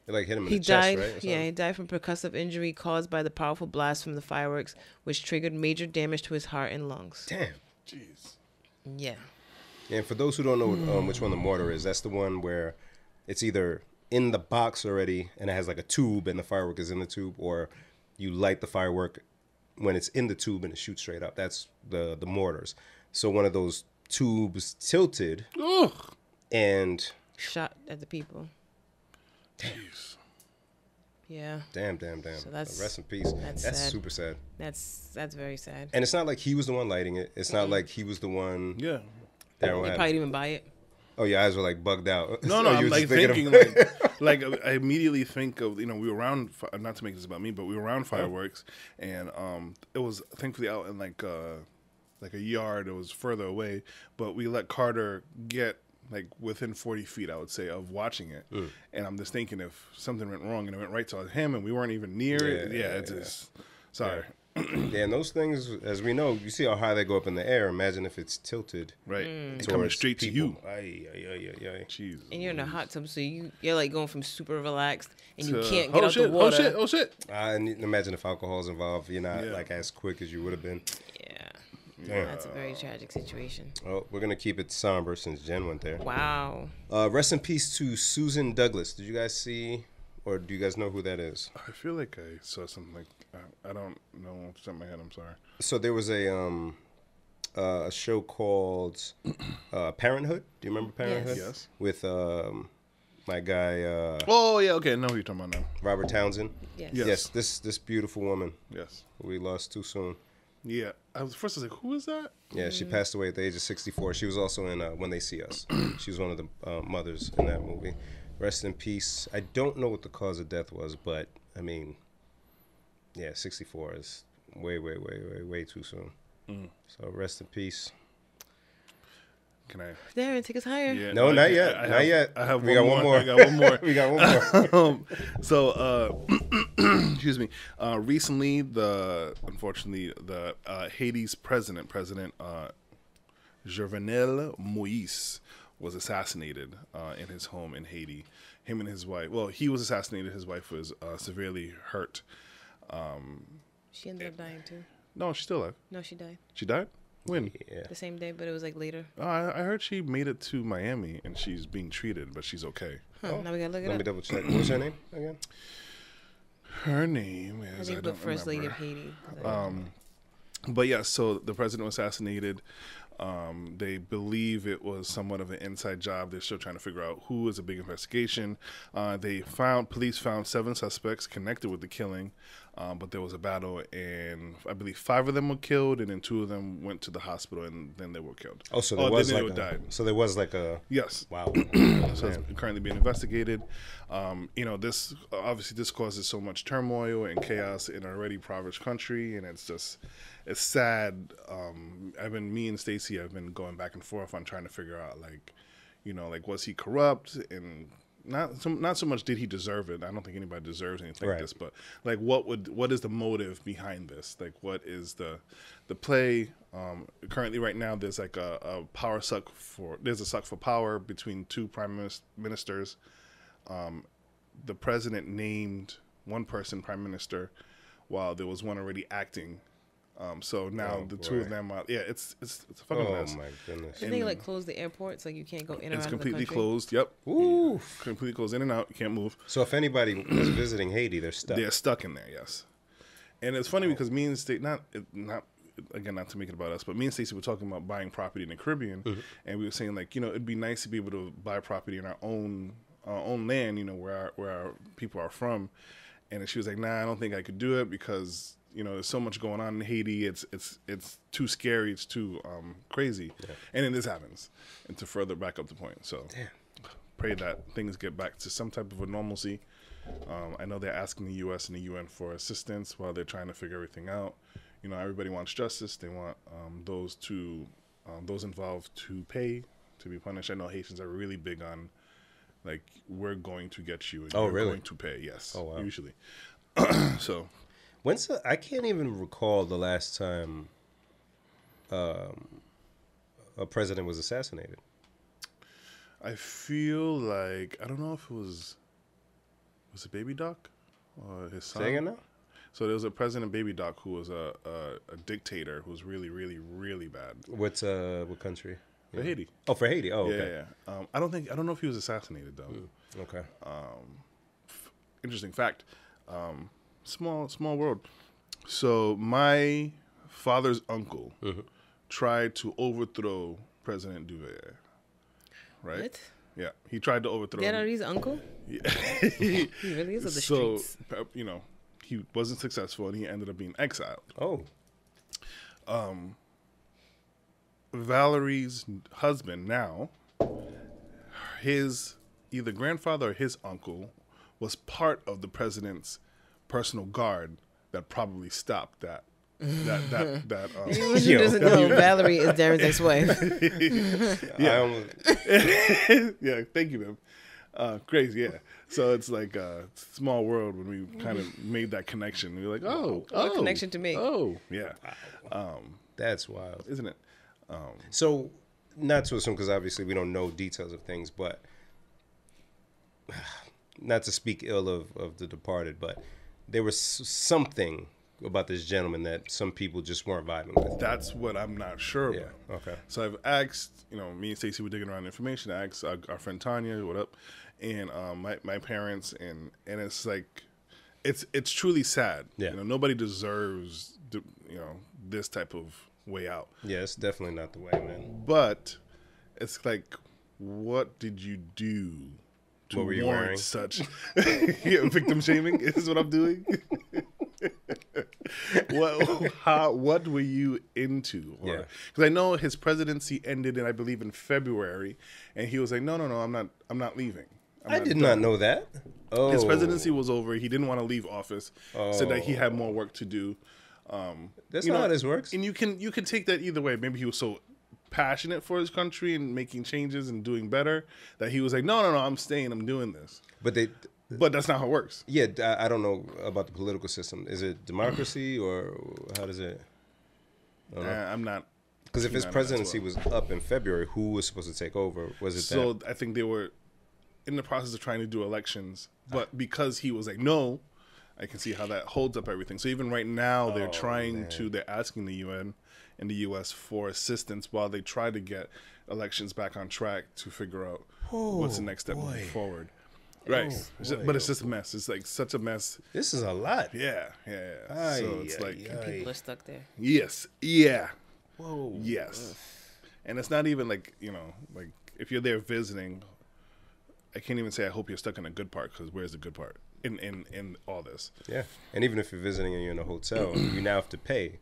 It like hit him in he the chest, died. right? or Yeah, he something? died from percussive injury caused by the powerful blast from the fireworks, which triggered major damage to his heart and lungs. Damn. Jeez. Yeah. And for those who don't know which one the mortar is, that's the one where it's either in the box already and it has like a tube and the firework is in the tube, or you light the firework when it's in the tube and it shoots straight up. That's the mortars. So one of those tubes tilted Ugh. and Shot at the people. Jeez. Yeah. damn. So that's- Rest in peace. that's That's sad. super sad. That's very sad. And it's not like he was the one lighting it. It's not like he was the one. Yeah. Darren, what They happened? probably didn't even buy it. Oh, your eyes were like bugged out. No, You I'm were like just of- thinking, like I immediately think of, we were around, not to make this about me, but we were around fireworks, and it was thankfully out in like a yard. It was further away, but we let Carter get like within 40 feet, I would say, of watching it. And I'm just thinking if something went wrong and it went right to him and we weren't even near it. Yeah, Yeah, it's just, sorry. Yeah, and those things, as we know, you see how high they go up in the air. Imagine if it's tilted. Right. towards Coming straight to you. people. Ay. Jesus. And you're in a hot tub, so you're like going from super relaxed, and you To- can't get out the water. Oh shit. And imagine if alcohol's involved, you're not Yeah. like as quick as you would have been. Yeah, that's a very tragic situation. Oh, we're gonna keep it somber since Jen went there. Wow. Rest in peace to Susan Douglas. Did you guys see, or do you guys know who that is? I feel like I saw something like I don't know off the top of my head. I'm sorry. So there was a show called Parenthood. Do you remember Parenthood? Yes. With my guy Oh yeah. Okay. I know who you're talking about now. Robert Townsend. Yes. Yes. This beautiful woman Yes. who we lost too soon. Yeah. I was like, who is that? Yeah, she passed away at the age of 64. She was also in When They See Us. She was one of the mothers in that movie. Rest in peace. I don't know what the cause of death was, but I mean, yeah, 64 is way too soon. So rest in peace. Can I? Darren, take us higher. Yeah. No, not yet. I Not yet. I have We one got one more. more. I got one more. We got one more. So, excuse me. Recently, unfortunately, the Haiti's President Jovenel Moise was assassinated in his home in Haiti. Him and his wife. Well, he was assassinated. His wife was severely hurt. She ended up dying too. No, she's still alive. No, she died She died? When? Yeah. the same day, but it was like later. I heard she made it to Miami and she's being treated, but she's okay. Huh, now we gotta look it Let up. me double check. What was her name again? Her name I is think the first lady of remember. Haiti. But yeah, so the president was assassinated. They believe it was somewhat of an inside job. They're still trying to figure out who. Is a big investigation. Police found 7 suspects connected with the killing, but there was a battle, and I believe 5 of them were killed, and then 2 of them went to the hospital, and then they were killed. Oh, so there was then like they died. so there was like a Yes. wow. So it's currently being investigated. This obviously this causes so much turmoil and chaos in an already impoverished country, and it's sad. Me and Stacey have been going back and forth on trying to figure out was he corrupt, and not so much did he deserve it. I don't think anybody deserves anything like Right. this, but like what is the motive behind this? Like what is the play? Currently, right now, there's like a power suck there's a suck for power between 2 prime ministers. The president named one person prime minister, while there was one already acting. So now the 2 of them are it's a fucking Oh mess. my goodness. Did they like close the airports? Like you can't go in or It's out of the completely country? closed. Yep. Ooh. Completely closed in and out. You can't move. So if anybody was visiting Haiti, they're stuck. They're stuck in there. Yes. And it's funny because me and Stacey, not to make it about us, but me and Stacey were talking about buying property in the Caribbean, and we were saying it'd be nice to be able to buy property in our own land, where our people are from. And she was like, "Nah, I don't think I could do it because there's so much going on in Haiti. It's too scary. It's too crazy." Yeah. And then this happens, and to further back up the point. So pray that things get back to some type of a normalcy. I know they're asking the U.S. and the UN for assistance while they're trying to figure everything out. Everybody wants justice. They want those involved to be punished. I know Haitians are really big on, like, we're going to get you. And Oh, you're really? going to pay. Yes. Oh, wow. Usually. So. I can't even recall the last time a president was assassinated. I feel like, I don't know if it was it Baby Doc or his son? Say again now? So there was a President Baby Doc who was a dictator who was really, really, really bad. What country? For Haiti. Oh, for Haiti. Oh, okay. Yeah. I don't know if he was assassinated though. Okay. Interesting fact. Small world. So my father's uncle tried to overthrow President Duvalier. Right? What? Yeah, he tried to overthrow That him. are his uncle? Yeah. He really is of the streets. He wasn't successful and he ended up being exiled. Oh. Valerie's husband now, his either grandfather or his uncle was part of the president's personal guard that probably stopped that. Anyone who doesn't know, Valerie is Darren's ex-wife. Yeah, thank you, Crazy, yeah. So it's like a small world when we kind of made that connection. We were like, What connection to make? Oh, yeah. That's wild, Isn't it? So, not to assume, because obviously we don't know details of things, but not to speak ill of the departed, but there was something about this gentleman that some people just weren't vibing with. That's what I'm not sure about. Yeah. Okay. So I've asked, me and Stacey were digging around information. I asked our friend Tanya, what up, and my parents, and it's like, it's truly sad. Yeah. Nobody deserves, this type of way out. Yeah, it's definitely not the way, man. But it's like, what did you do to What were you warrant wearing? such victim shaming? Is what I'm doing? What were you into? Yeah. Because I know his presidency ended I believe in February, and he was like, no, I'm not leaving. I did not know that. Oh, His presidency was over. He didn't want to leave office. Said that he had more work to do. That's not how this works. And you can take that either way. Maybe he was so passionate for his country and making changes and doing better that he was like, no, I'm staying. I'm doing this. But that's not how it works. Yeah, I don't know about the political system. Is it democracy or how does it? I'm not. Because if his presidency was up in February, who was supposed to take over? Was it So that? I think they were in the process of trying to do elections, but because he was like, no, I can see how that holds up everything. So even right now, they're they're asking the UN and the US for assistance while they try to get elections back on track to figure out what's the next step moving forward. Right. But it's just a mess. It's like such a mess. This is a lot. Yeah. So it's like, People are stuck there. yes. Yeah. Whoa. Yes. And it's not even like, like if you're there visiting, I can't even say I hope you're stuck in a good part, because where's the good part in all this? Yeah. And even if you're visiting and you're in a hotel, you now have to pay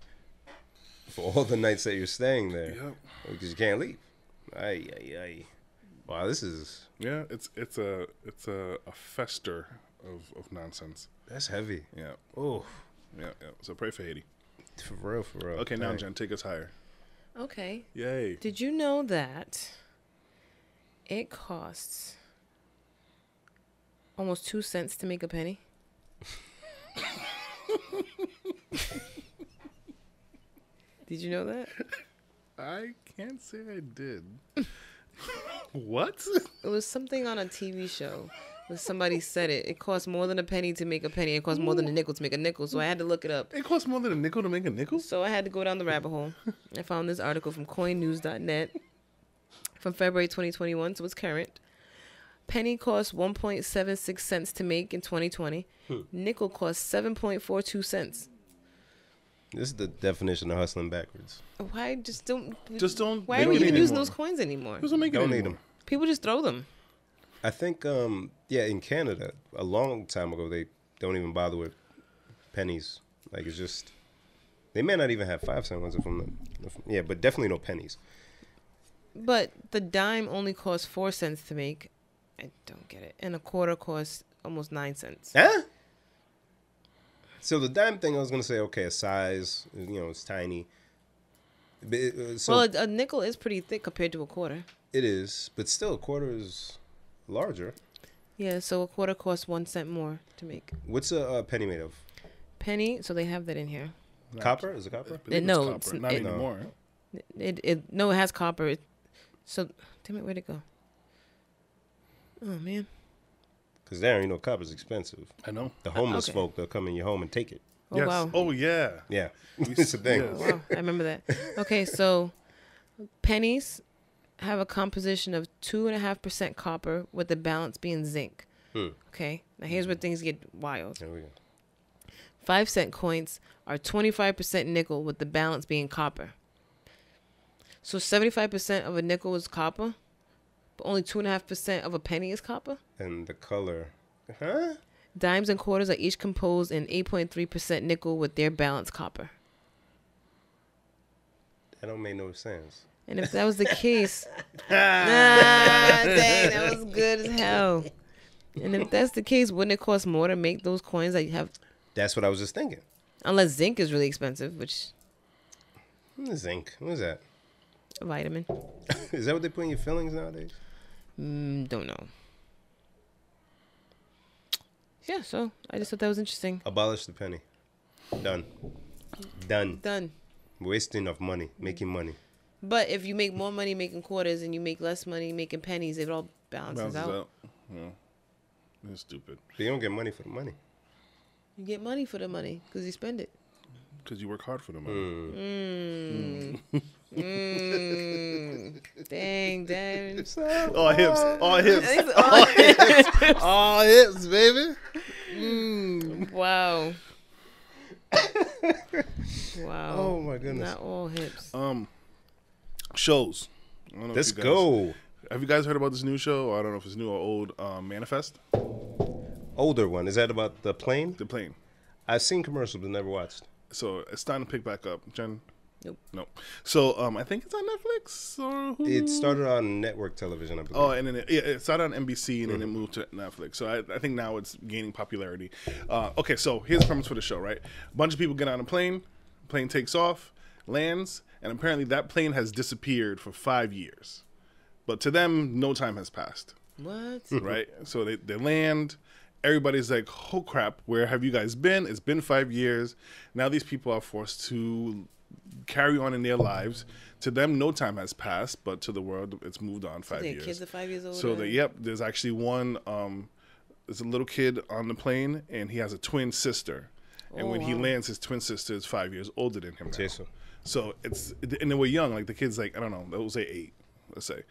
for all the nights that you're staying there. Yep. Because you can't leave. Ay. Wow, this is... Yeah, it's a fester of nonsense. That's heavy. Yeah. Oh. Yeah. So pray for Haiti. For real. Okay, now Jen, take us higher. Okay. Yay. Did you know that it costs almost 2 cents to make a penny? Did you know that? I can't say I did. What? It was something on a TV show where somebody said it. It costs more than a penny to make a penny. It costs more than a nickel to make a nickel. So I had to look it up. It costs more than a nickel to make a nickel? So I had to go down the rabbit hole. I found this article from coinnews.net from February 2021, so it's current. Penny costs 1.76 cents to make in 2020. Nickel costs 7.42 cents. This is the definition of hustling backwards. Why don't Why are we even using anymore. those coins anymore? Who's making Don't it need anymore? them. People just throw them. I think, in Canada, a long time ago, they don't even bother with pennies. Like, it's just... They may not even have 5-cent ones but definitely no pennies. But the dime only costs 4 cents to make. I don't get it. And a quarter costs almost 9 cents. Huh? So the dime thing, I was going to say, okay, a size, it's tiny. But A nickel is pretty thick compared to a quarter. It is, but still, a quarter is larger. Yeah, so a quarter costs 1 cent more to make. What's a penny made of? Penny, so they have that in here. Copper? Is it copper? No, it's copper. Not anymore. It has copper. So, damn it, where'd it go? Oh, man. Because there, copper's expensive. I know. The homeless Okay. folk, they'll come in your home and take it. Oh, Yes. wow. Oh, yeah. Yeah, it's a thing. Yes. Wow, I remember that. Okay, so pennies have a composition of 2.5% copper with the balance being zinc. Okay, now here's where things get wild. There we go. 5-cent coins are 25% nickel with the balance being copper. So 75% of a nickel is copper, but only 2.5% of a penny is copper. And the color. Huh? Dimes and quarters are each composed in 8.3% nickel with their balance copper. That don't make no sense. And if that was the case, dang, that was good as hell. And if that's the case, wouldn't it cost more to make those coins that you have? That's what I was just thinking. Unless zinc is really expensive, which Zinc. What is that? a vitamin. Is that what they put in your fillings nowadays? Don't know. Yeah, so I just thought that was interesting. Abolish the penny. Done. Done. Wasting of money, making money. But if you make more money making quarters and you make less money making pennies, it all balances out. Yeah. It's stupid. But you don't get money for the money. You get money for the money because you spend it. Because you work hard for the money. Dang, damn. All hips. All hips, baby. Wow. Wow. Oh my goodness. Not all hips. Shows. Let's go. Have you guys heard about this new show? Or I don't know if it's new or old. Manifest? Older one. Is that about the plane? The plane. I've seen commercials but never watched. So it's starting to pick back up. Jen? Nope. Nope. So I think it's on Netflix or Hulu. It started on network television, I believe. Oh, and then it started on NBC and then it moved to Netflix. So I think now it's gaining popularity. Okay, so here's the premise for the show, right? A bunch of people get on a plane takes off, lands, and apparently that plane has disappeared for 5 years. But to them, no time has passed. What? Right? So they land. Everybody's like, oh crap, where have you guys been? It's been 5 years. Now these people are forced to carry on in their lives. To them, no time has passed, but to the world, it's moved on 5 years. Kids are 5 years old. So there's actually one. There's a little kid on the plane, and he has a twin sister. And when he lands, his twin sister is 5 years older than him now. So and they were young. Like the kid's like, I don't know, let's say 8, let's say,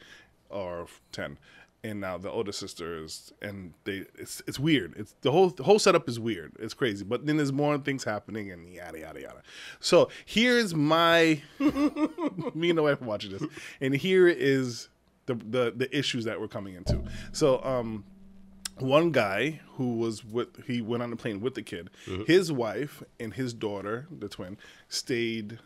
or 10. And now the older sister is, and it's weird. It's the whole setup is weird. It's crazy. But then there's more things happening and yada yada yada. So here's me and the wife are watching this, and here is the issues that we're coming into. So one guy he went on the plane with the kid. His wife and his daughter, the twin, stayed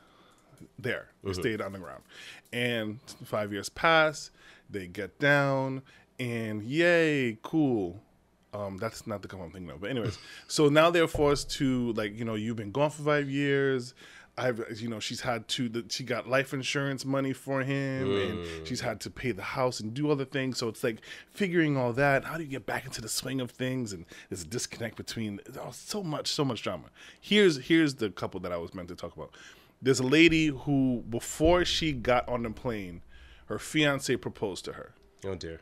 there. They stayed on the ground. And 5 years pass. They get down. And yay, cool. That's not the common thing though. But anyways, so now they're forced to, like, you've been gone for 5 years. She got life insurance money for him, and she's had to pay the house and do other things. So it's like figuring all that. How do you get back into the swing of things? And there's a disconnect between so much drama. Here's the couple that I was meant to talk about. There's a lady who, before she got on the plane, her fiance proposed to her. Oh dear.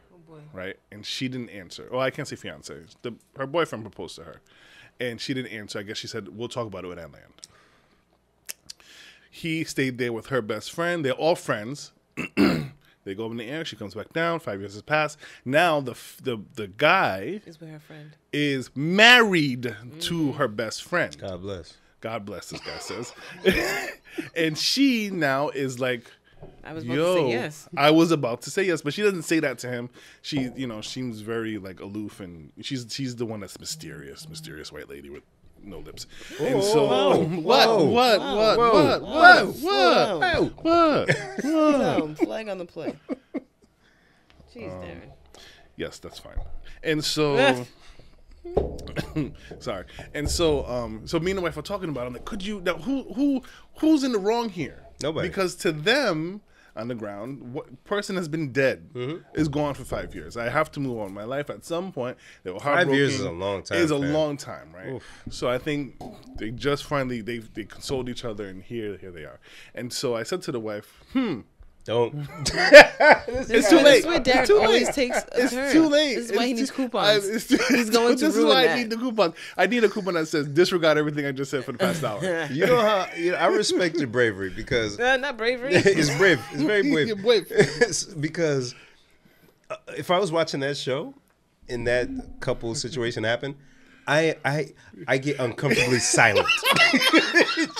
Right, and she didn't answer. Oh, I can't say fiance. Her boyfriend proposed to her, and she didn't answer. I guess she said, "We'll talk about it when I land." He stayed there with her best friend. They're all friends. They go up in the air. She comes back down. 5 years has passed. Now the guy is with her friend. Is married to her best friend. God bless. God bless, this guy says. And she now is like, I was about to say yes. I was about to say yes, but she doesn't say that to him. She, seems very like aloof, and she's the one that's mysterious white lady with no lips. And so what? Flag on the play. Jeez, Darren. Yes, that's fine. And so sorry. And so so me and the wife are talking about it. I'm like, could you now who's in the wrong here? Nobody. Because to them on the ground, what person has been dead is gone for 5 years. I have to move on with my life at some point. They were heartbroken. 5 years is a long time. It's a long time, right? Oof. So I think they just finally they consoled each other, and here they are. And so I said to the wife, Don't. It's too late. That's why Derek always takes a It's turn. too late. This is why he needs coupons. He's He's going to This is ruin why that. I need the coupon. I need a coupon that says disregard everything I just said for the past hour. You know how I respect your bravery because not bravery. it's brave. It's very brave. You're brave. Because if I was watching that show and that couple situation happened, I get uncomfortably silent.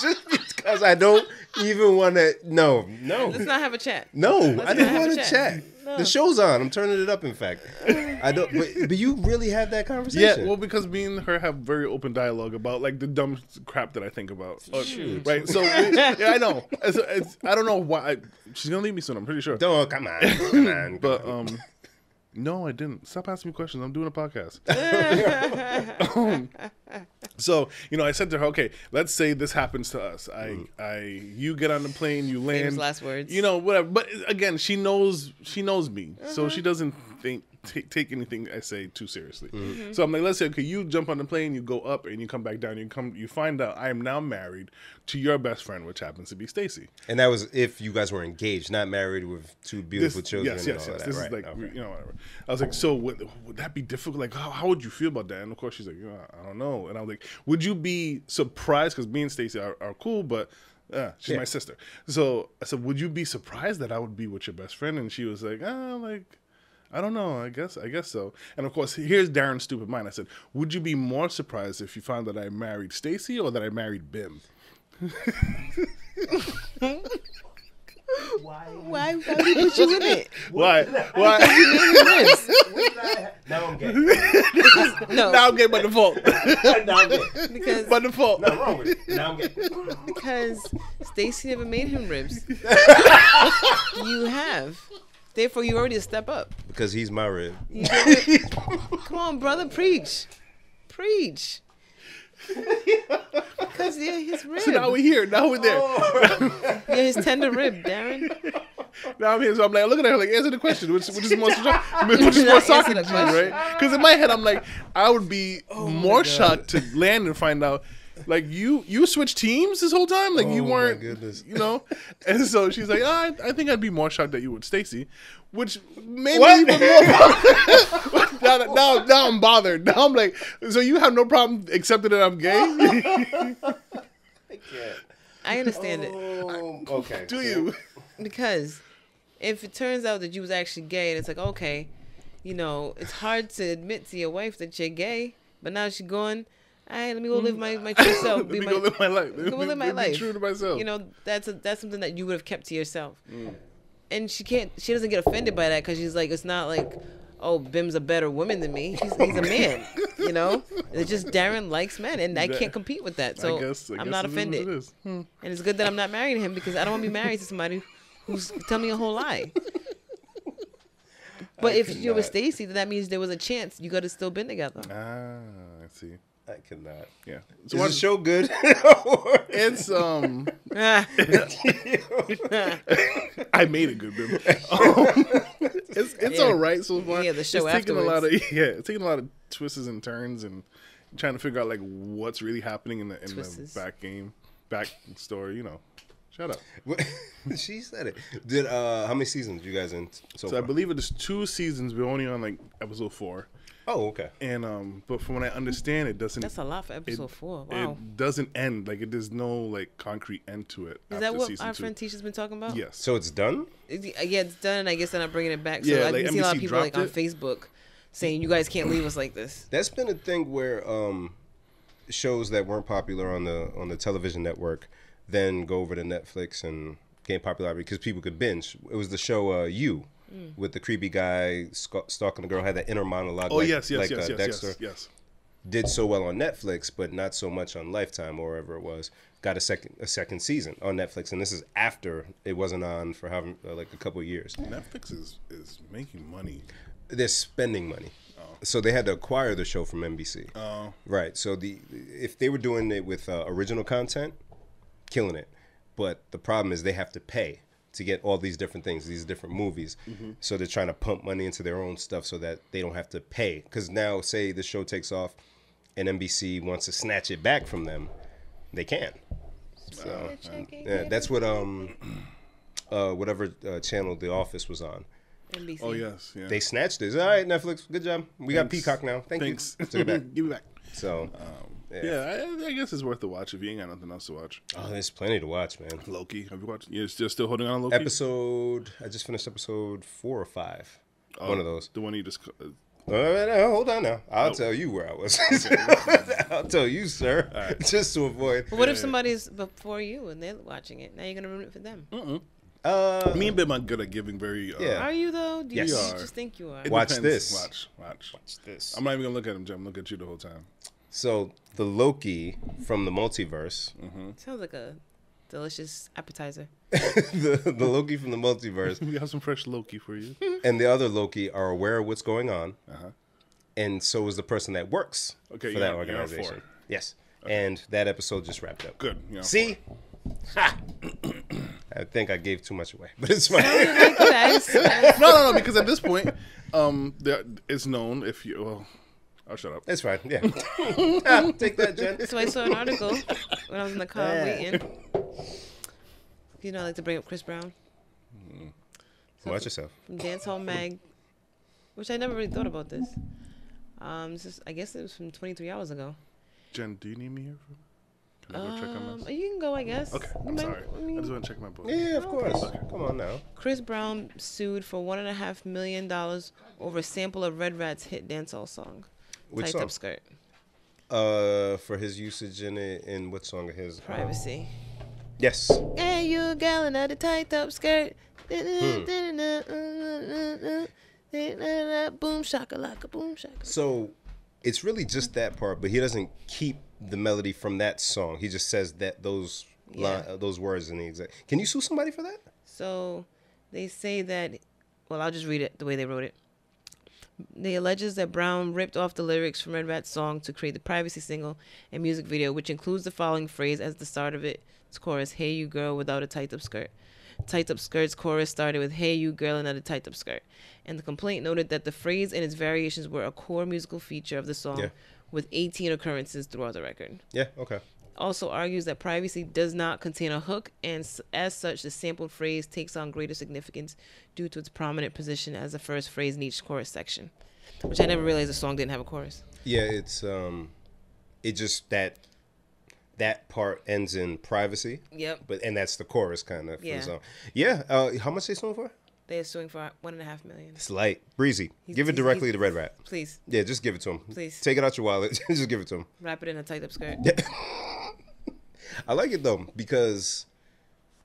Just because I don't even want to. No. Let's not have a chat. No, Let's I didn't not have want a to chat. chat. No. The show's on. I'm turning it up. In fact, I don't. But you really have that Yeah, conversation. well, because me and her have very open dialogue about like the dumb crap that I think about. Right? So yeah, I know. I don't know why she's gonna leave me soon. I'm pretty sure. Don't come on. But no, I didn't. Stop asking me questions. I'm doing a podcast. So, I said to her, okay, let's say this happens to us. You get on the plane, you land. Famous last words. Whatever. But again, she knows me. So she doesn't take anything I say too seriously. So I'm like, let's say, okay, you jump on the plane, you go up, and you come back down. You find out I am now married to your best friend, which happens to be Stacy. And that was if you guys were engaged, not married with two beautiful children. Yes. And all of that, This right? is like, Okay. whatever. I was like, so would that be difficult? Like, how would you feel about that? And of course, she's like, I don't know. And I was like, would you be surprised? Because me and Stacy are cool, but she's my sister. So I said, would you be surprised that I would be with your best friend? And she was like, I don't know. I guess so. And of course, here's Darren's stupid mind. I said, would you be more surprised if you found that I married Stacy or that I married Bim? Why would he put you in it? Why? Now I'm gay. No, Now I'm gay by default. Now I'm gay. because By default. Nothing wrong with it. Now I'm gay. because Stacy never made him ribs. You have. Therefore, you already a step up. Because he's my rib. You did it. Come on, brother, preach. Because yeah, his rib. So now we're here. Now we're there. Yeah, his tender rib, Darren. Now I'm here. So I'm like, looking at her like, answer the question. Which is more, Not shocking answer to the you, question. right? Because in my head, I'm like, I would be more shocked to land and find out, like, you switched teams this whole time? Like, you weren't, my goodness. you know? And so she's like, I think I'd be more shocked that you would Stacy, which made What? me even more now I'm bothered. Now I'm like, so you have no problem accepting that I'm gay? I understand it. Okay. Do you? Because if it turns out that you was actually gay and it's like, okay, you know, it's hard to admit to your wife that you're gay, but now she's going, all right, let me go live my true self. Let me go live my life. Go live my life. Be true to myself. You know, that's something that you would have kept to yourself. And she doesn't get offended by that because she's like, it's not like, oh, Bim's a better woman than me. He's a man, you know? It's just Darren likes men, and I can't compete with that. So I I'm not it is offended. what it is. And it's good that I'm not marrying him because I don't want to be married to somebody who's telling me a whole lie. But if you're with Stacy, then that means there was a chance you could have still been together. I see. I cannot. Yeah. Is the show good? It's I made it good, Bim. It's all right so far. Yeah, the show it's taking afterwards. it's taking a lot of twists and turns and trying to figure out like what's really happening in the back story. You know, shut up. She said it. Did how many seasons you guys in so So far? I believe it is 2 seasons. We're only on like episode 4. Oh, okay. And but from what I understand, it doesn't. That's a lot for episode 4. Wow. It doesn't end. Like there's no like concrete end to it. Is that what our friend Tisha's been talking about? Yes. So it's done? Yeah, it's done. And I guess they're not bringing it back. So Yeah, I've like been seeing a lot of NBC people like on dropped Facebook saying, you guys can't leave us like this. That's been a thing where shows that weren't popular on the television network then go over to Netflix and gain popularity because people could binge. It was the show You with the creepy guy stalking the girl, had that inner monologue. Oh, like, yes. Dexter. Yes. Did so well on Netflix, but not so much on Lifetime or wherever it was. Got a second season on Netflix, and this is after it wasn't on for having like a couple of years. Netflix is making money. They're spending money. So they had to acquire the show from NBC. Oh. Right. So if they were doing it with original content, killing it. But the problem is they have to pay to get all these different things, these different movies. So they're trying to pump money into their own stuff so that they don't have to pay. Because now, say the show takes off and NBC wants to snatch it back from them, they can. So yeah, that's what whatever channel The Office was on. NBC. Oh yes. Yeah. They snatched it. All right, Netflix, good job. We got Peacock now. Thanks. Took it back. Give it back. So Yeah, I guess it's worth the watch if you ain't got nothing else to watch. oh, there's plenty to watch, man. Loki, have you watched? You're still holding on to Loki? I just finished episode 4 or 5. One of those. The one you just. Hold on now. I'll tell you where I was. I'll tell you, sir. Right. Just to avoid. But what if somebody's before you and they're watching it? Now you're gonna ruin it for them. Me and Bim are good at giving very. Yeah. Are you though? Do you Yes. just think you are? It Watch depends. this. Watch. this. I'm not even gonna look at him, Jim. I'm looking at you the whole time. So the Loki from the multiverse, Sounds like a delicious appetizer. the Loki from the multiverse, We have some fresh Loki for you. and the other Loki are aware of what's going on, Uh-huh. and so is the person that works Okay, for you're that on organization. 4. Yes, and that episode just wrapped up. Good. See, ha! I I think I gave too much away, but it's fine. No, because at this point, it's known if you. Well, I'll shut up. It's fine. Yeah. Take that, Jen. So I saw an article when I was in the car waiting. You know, I like to bring up Chris Brown. Watch yourself. From Dancehall Mag, which I never really thought about this. I guess it was from 23 hours ago. Jen, do you need me here? Can I go check on my... You can go, I guess. Okay, I'm sorry. I just want to check my book. Yeah, of course. Okay. Come on now. Chris Brown sued for $1.5 million over a sample of Red Rat's hit dancehall song. Which Tight song? Up Skirt. For his usage in it, in what song of his? Privacy. Yes. Hey, you gal in a tight up skirt. Boom shakalaka, boom shakalaka. So it's really just that part, but he doesn't keep the melody from that song. He just says that those words in the exact. Can you sue somebody for that? So they say that. Well, I'll just read it the way they wrote it. They alleges that Brown ripped off the lyrics from Red Rat's song to create the Privacy single and music video, which includes the following phrase as the start of its chorus: "Hey, you girl without a tight up skirt." Tight Up Skirt's chorus started with "Hey, you girl in a tight up skirt," and the complaint noted that the phrase and its variations were a core musical feature of the song, with 18 occurrences throughout the record. Yeah. Okay. Also argues that Privacy does not contain a hook, and as such, the sampled phrase takes on greater significance due to its prominent position as the first phrase in each chorus section, which I never realized the song didn't have a chorus. Yeah, it's it just that part ends in privacy. Yep. And that's the chorus kind of for Yeah. the song. Yeah. How much they suing for? They're suing for $1.5 million. It's light, breezy. Give it directly to Red Rat. Please. Yeah, just give it to him. Please. Take it out your wallet. Just give it to him. Wrap it in a tight up skirt. Yeah. I like it though because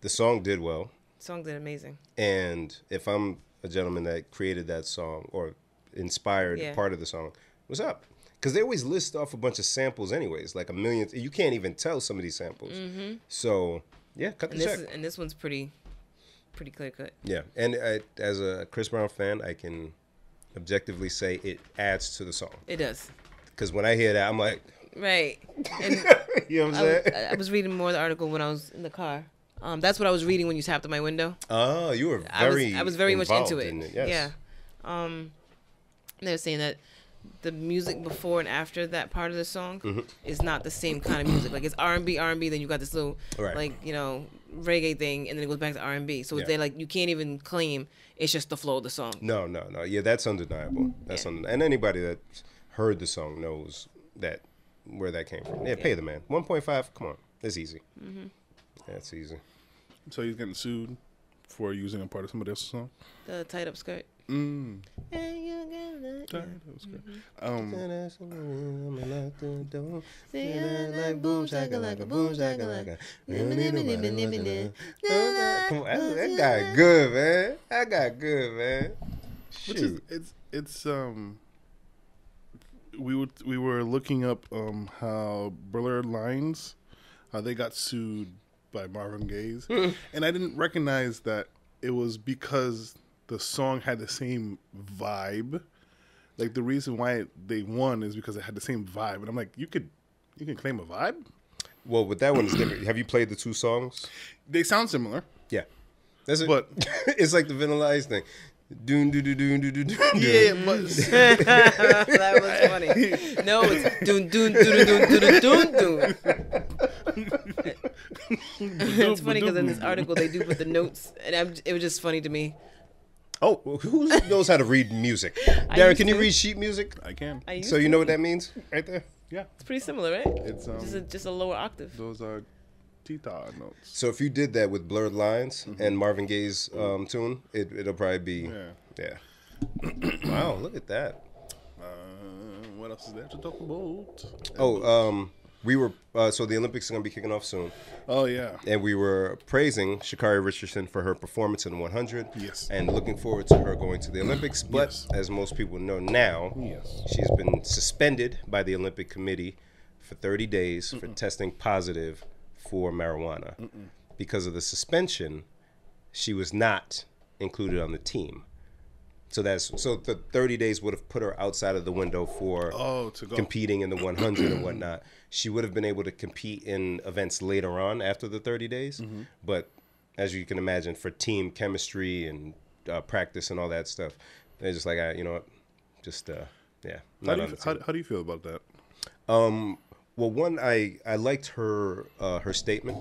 the song did well. Song did amazing. And if I'm a gentleman that created that song or inspired part of the song, what's up? Because they always list off a bunch of samples anyways, like a million. You can't even tell some of these samples. Mm-hmm. So, yeah, cut the check. And this one's pretty clear cut. Yeah, and as a Chris Brown fan, I can objectively say it adds to the song. It does. Because when I hear that, I'm like... Right. And you know what I'm saying? I was reading more of the article when I was in the car. That's what I was reading when you tapped on my window. Oh, you were I was very much into it. Yes. Yeah. They were saying that the music before and after that part of the song is not the same kind of music. Like it's R&B, then you got this little reggae thing, and then it goes back to R&B. So they're like, you can't even claim it's just the flow of the song. No. Yeah, that's undeniable. That's and anybody that heard the song knows that where that came from. Yeah, pay the man. 1.5. Come on, it's easy. Mm-hmm. That's easy. So he's getting sued for using a part of somebody else's song. The tight up skirt. Like boom shakalaka, boom shakalaka. Come on, that guy good, man. That guy good, man. Which is it's we were looking up how Blurred Lines, how they got sued by Marvin Gaye, and I didn't recognize that it was because the song had the same vibe. Like the reason why they won is because it had the same vibe, and I'm like, you can claim a vibe. Well, with that one, it's different. Have you played the two songs? They sound similar. Yeah, that's it. But it's like the Vanilla Ice thing. Doon do do doon do do doon. Yeah, but that was funny. No, it's doon doon doon doon doon doon. It's funny because in this article they do put the notes, and it was just funny to me. Oh, who knows how to read music? Darren, can you read sheet music? I can. So you know what that means right there? Yeah, it's pretty similar, right? It's just a lower octave. Those are Tita notes. So if you did that with Blurred Lines and Marvin Gaye's tune, it'll probably be yeah. Wow, look at that. What else is there to talk about? Oh, we were so the Olympics are gonna be kicking off soon. Oh yeah. And we were praising Sha'Carri Richardson for her performance in the 100. Yes. And looking forward to her going to the Olympics. But as most people know now, she's been suspended by the Olympic Committee for 30 days for testing positive for marijuana. Because of the suspension, she was not included on the team. So the 30 days would have put her outside of the window for to go. competing in the 100 and whatnot. She would have been able to compete in events later on after the 30 days, but as you can imagine, for team chemistry and practice and all that stuff. They're just like, you know what, just yeah. How do you feel about that? Well, one, I liked her her statement.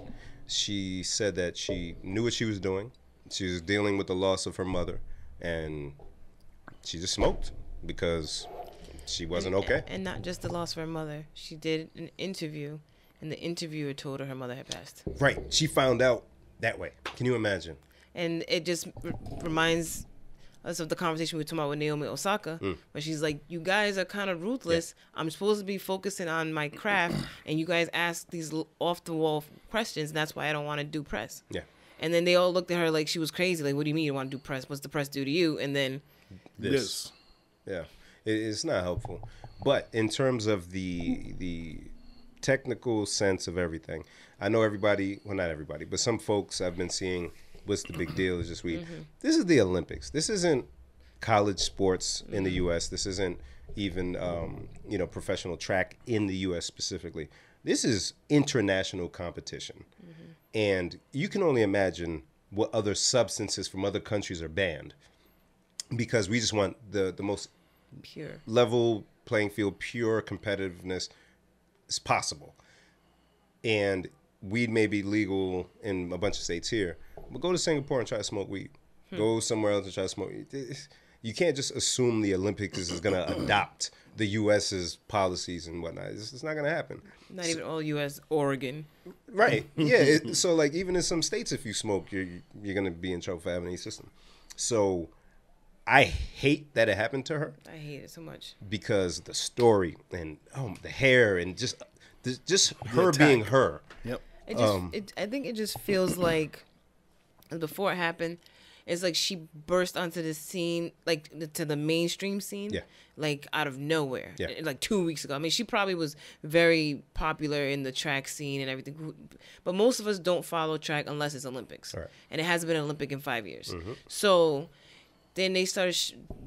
She said that she knew what she was doing. She was dealing with the loss of her mother, and she just smoked because she wasn't okay. And not just the loss of her mother. She did an interview, and the interviewer told her mother had passed. Right. She found out that way. Can you imagine? And it just reminds us of the conversation we were talking about with Naomi Osaka, where she's like, you guys are kind of ruthless. Yeah. I'm supposed to be focusing on my craft, and you guys ask these off-the-wall questions, and that's why I don't want to do press. Yeah. And then they all looked at her like she was crazy. Like, what do you mean you want to do press? What's the press do to you? And then this. Yeah. It's not helpful. But in terms of the technical sense of everything, I know everybody, well, not everybody, but some folks I've been seeing, what's the big deal is just this is the Olympics. This isn't college sports in the U.S. This isn't even, professional track in the U.S. specifically. This is international competition. And you can only imagine what other substances from other countries are banned, because we just want the most pure level playing field, pure competitiveness is possible. And weed may be legal in a bunch of states here, but go to Singapore and try to smoke weed. Go somewhere else and try to smoke weed. You can't just assume the Olympics is going to adopt the U.S.'s policies and whatnot. It's not going to happen. Not even all U.S. Oregon. Right. Yeah. So, like, even in some states, if you smoke, you're going to be in trouble for having a system. So I hate that it happened to her. I hate it so much. Because the story and the hair and just her being her. Yep. I think it just feels like before it happened, it's like she burst onto the scene, like to the mainstream scene, like out of nowhere, like 2 weeks ago. I mean, she probably was very popular in the track scene and everything, but most of us don't follow track unless it's Olympics, right. And it hasn't been an Olympic in 5 years. So then they started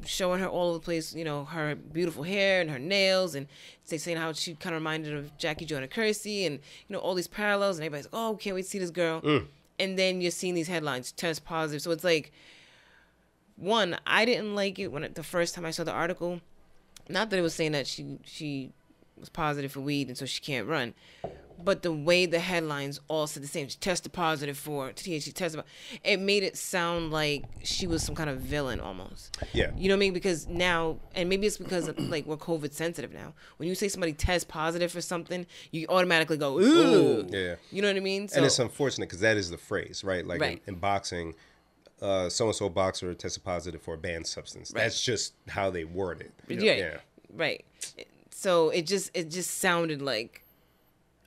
showing her all over the place, her beautiful hair and her nails, and saying how she kind of reminded of Jackie Joyner Kersee, and all these parallels, and everybody's like, oh, can't wait to see this girl. And then you're seeing these headlines, test positive. So it's like, one, I didn't like it the first time I saw the article. Not that it was saying that she was positive for weed and so she can't run, but the way the headlines all said the same. She tested positive for THC. It made it sound like she was some kind of villain almost. Yeah. You know what I mean? Because now, and maybe it's because of, like, we're COVID sensitive now. When you say somebody tests positive for something, you automatically go, ooh. Yeah. You know what I mean? So, and it's unfortunate because that is the phrase, right? Like right. In boxing, so-and-so boxer tested positive for a banned substance. Right. That's just how they word it. Yeah. Right. So it just sounded like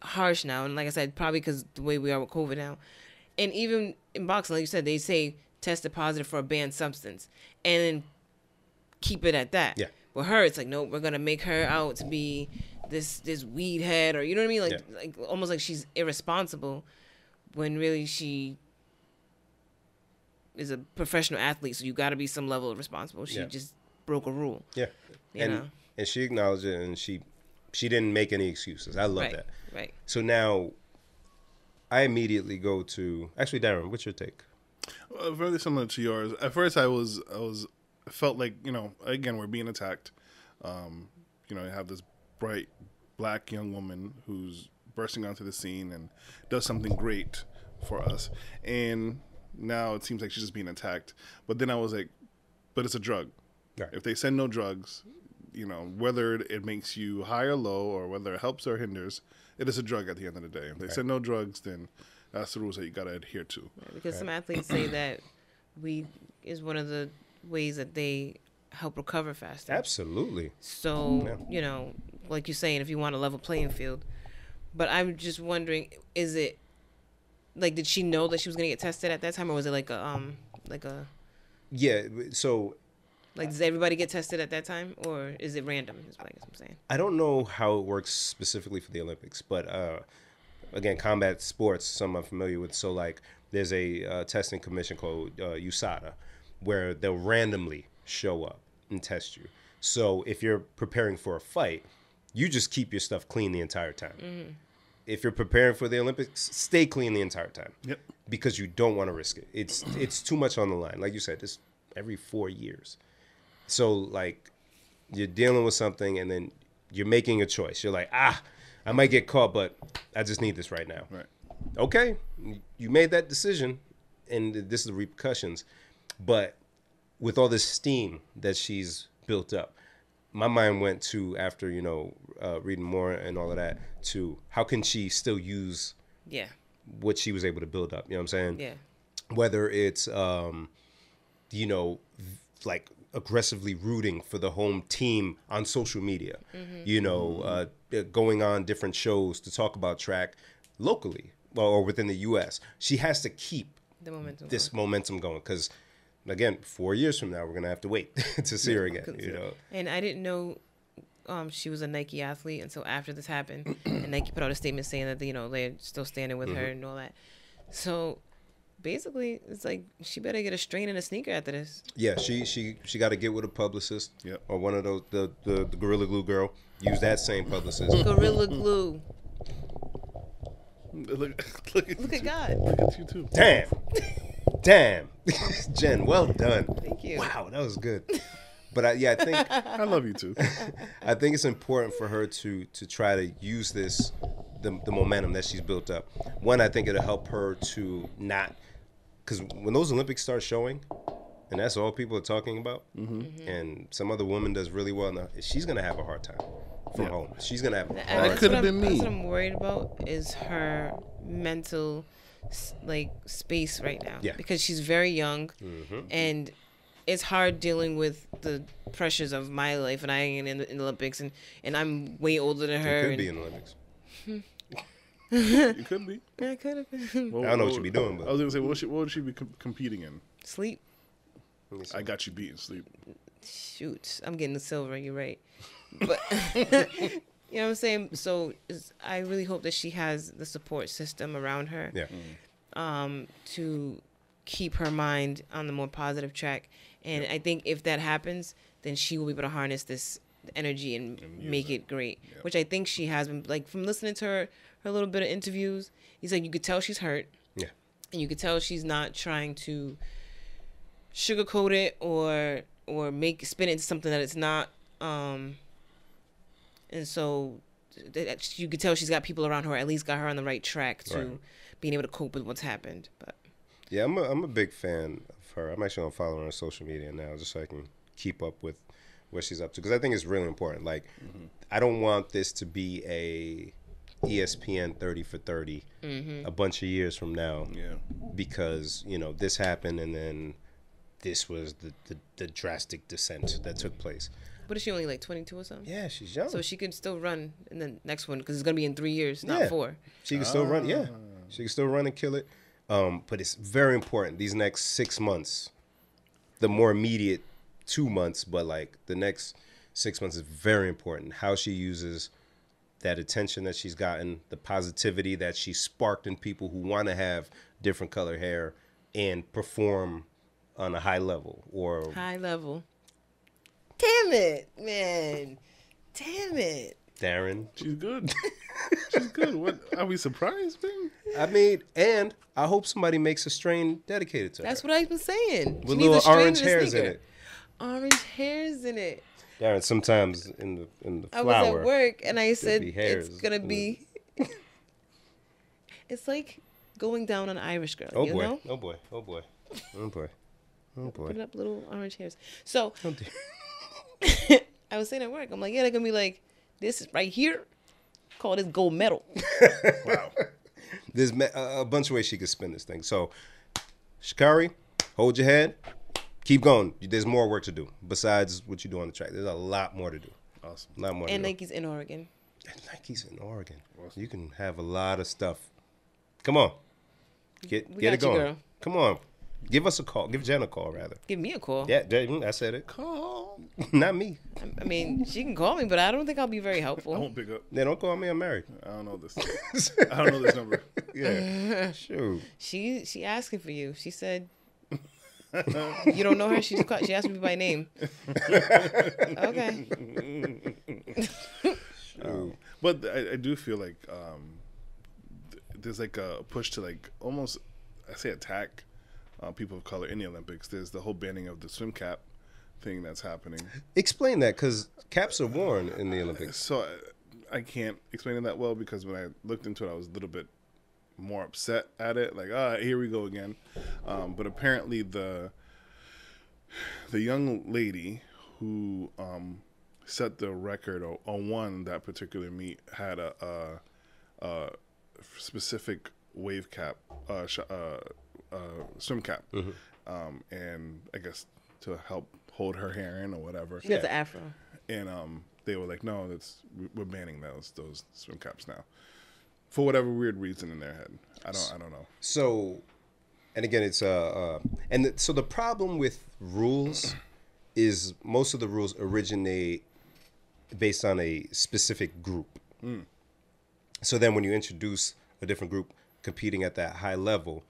harsh now, and like I said, probably because the way we are with COVID now. And even in boxing, like you said, they say tested positive for a banned substance and then keep it at that. Yeah. With her, it's like, no, we're gonna make her out to be this weed head, or you know what I mean, like almost like she's irresponsible, when really she is a professional athlete. So you got to be some level of responsible. She just broke a rule. Yeah. And she acknowledged it, and she didn't make any excuses. I love that. Right. So now I immediately go to, actually, Darren, what's your take? Very similar to yours. At first, I felt like, again, we're being attacked. You have this bright black young woman who's bursting onto the scene and does something great for us. And now it seems like she's just being attacked. But then I was like, but it's a drug. Right. If they send no drugs, whether it makes you high or low, or whether it helps or hinders, it is a drug at the end of the day. If they send no drugs, then that's the rules that you got to adhere to. Right, because some athletes say that weed is one of the ways that they help recover faster. Absolutely. So, like you're saying, if you want a level playing field. But I'm just wondering, is it, like, did she know that she was going to get tested at that time? Or was it like a... Yeah, so... Like, does everybody get tested at that time? Or is it random, is what I guess I'm saying. I don't know how it works specifically for the Olympics. But, again, combat sports, some I'm familiar with. So, like, there's a testing commission called USADA, where they'll randomly show up and test you. So if you're preparing for a fight, you just keep your stuff clean the entire time. if you're preparing for the Olympics, stay clean the entire time. Yep. Because you don't want to risk it. It's too much on the line. Like you said, it's every 4 years. So like you're dealing with something and then you're making a choice. You're like, I might get caught, but I just need this right now. Right. Okay, you made that decision, and this is the repercussions. But with all this steam that she's built up, my mind went to, after, reading more and all of that, to how can she still use what she was able to build up? You know what I'm saying? Yeah. Whether it's, like aggressively rooting for the home team on social media, going on different shows to talk about track locally or within the U.S. She has to keep this momentum going because, again, 4 years from now, we're going to have to wait to see her again. And I didn't know she was a Nike athlete. And so after this happened, and Nike put out a statement saying that, they're still standing with her and all that. So basically, it's like she better get a strain and a sneaker after this. Yeah, she got to get with a publicist or one of those, the Gorilla Glue girl. Use that same publicist. Gorilla Glue. Look at God. Look at you too. Damn. Jen, well done. Thank you. Wow, that was good. But I think I love you too. I think it's important for her to try to use the momentum that she's built up. One, I think it'll help her to not, because when those Olympics start showing, and that's all people are talking about, and some other woman does really well, now she's gonna have a hard time from home. She's gonna have a hard That could have been me. That's what I'm worried about is her mental space right now. Yeah. Because she's very young, and it's hard dealing with the pressures of my life, and I ain't in the Olympics, and I'm way older than her. You could be in the Olympics. You could be. Yeah, I could have been. Well, I don't know what you'd be doing, but I was gonna say, what would she be competing in? Sleep. I got you beaten. Sleep. Shoot, I'm getting the silver. You're right, but you know what I'm saying. So I really hope that she has the support system around her. Yeah. To keep her mind on the more positive track, and I think if that happens, then she will be able to harness this energy and make it great. Yeah. Which I think she has been. Like from listening to her little bit of interviews, he's like, you could tell she's hurt. Yeah. And you could tell she's not trying to sugarcoat it or spin it into something that it's not. And so you could tell she's got people around her, or at least got her on the right track to being able to cope with what's happened. But yeah, I'm a big fan of her. I'm actually gonna follow her on social media now, just so I can keep up with what she's up to, because I think it's really important. Like, I don't want this to be a ESPN 30 for 30 a bunch of years from now. Yeah. Because this happened, and then this was the drastic descent that took place. But is she only like 22 or something? Yeah, she's young. So she could still run in the next one, because it's gonna be in 3 years, not 4. She can still run. Yeah, she can still run and kill it. But it's very important these next 6 months, the more immediate 2 months, but like the next 6 months is very important. How she uses that attention that she's gotten, the positivity that she sparked in people who want to have different color hair and perform on a high level high level. Damn it, man. Damn it. Darren. She's good. She's good. What, are we surprised, man? I mean, and I hope somebody makes a strain dedicated to her. That's what I've been saying. With little orange hairs in it. Orange hairs in it. Darren, sometimes in the flower, I was at work and I said hairs. It's gonna be. It's like going down on Irish girl. Oh you boy! know? Oh boy! Oh boy! Oh boy! Oh boy! Put up little orange hairs. So Oh dear. I was saying at work, I'm like, yeah, they're gonna be like, this is right here. Call this gold medal. Wow. There's a bunch of ways she could spin this thing. So, Sha'Carri, hold your head. Keep going. There's more work to do besides what you do on the track. There's a lot more to do. Awesome. A lot more. And Nike's in Oregon. And Nike's in Oregon. Awesome. You can have a lot of stuff. Come on. Get it going. Girl. Come on. Give us a call. Give Jen a call, rather. Give me a call. Yeah, I said it. Call. Not me. I mean, she can call me, but I don't think I'll be very helpful. I won't pick up. Yeah, don't call me. I'm married. I don't know this. I don't know this number. Yeah. Shoot. She asking for you. She said, you don't know her? She asked me by name. Okay. But I do feel like there's like a push to like almost, I say, attack people of color in the Olympics. There's the whole banning of the swim cap thing that's happening. Explain that, because caps are worn in the Olympics. So I can't explain it that well, because when I looked into it, I was a little bit more upset at it. Like, here we go again. But apparently the young lady who set the record or won that particular meet had a specific wave cap, swim cap, and I guess to help hold her hair in or whatever. She has the afro. And they were like, no, we're banning those swim caps now, for whatever weird reason in their head. I don't know. So, and again, it's so the problem with rules is most of the rules originate based on a specific group. So then when you introduce a different group competing at that high level,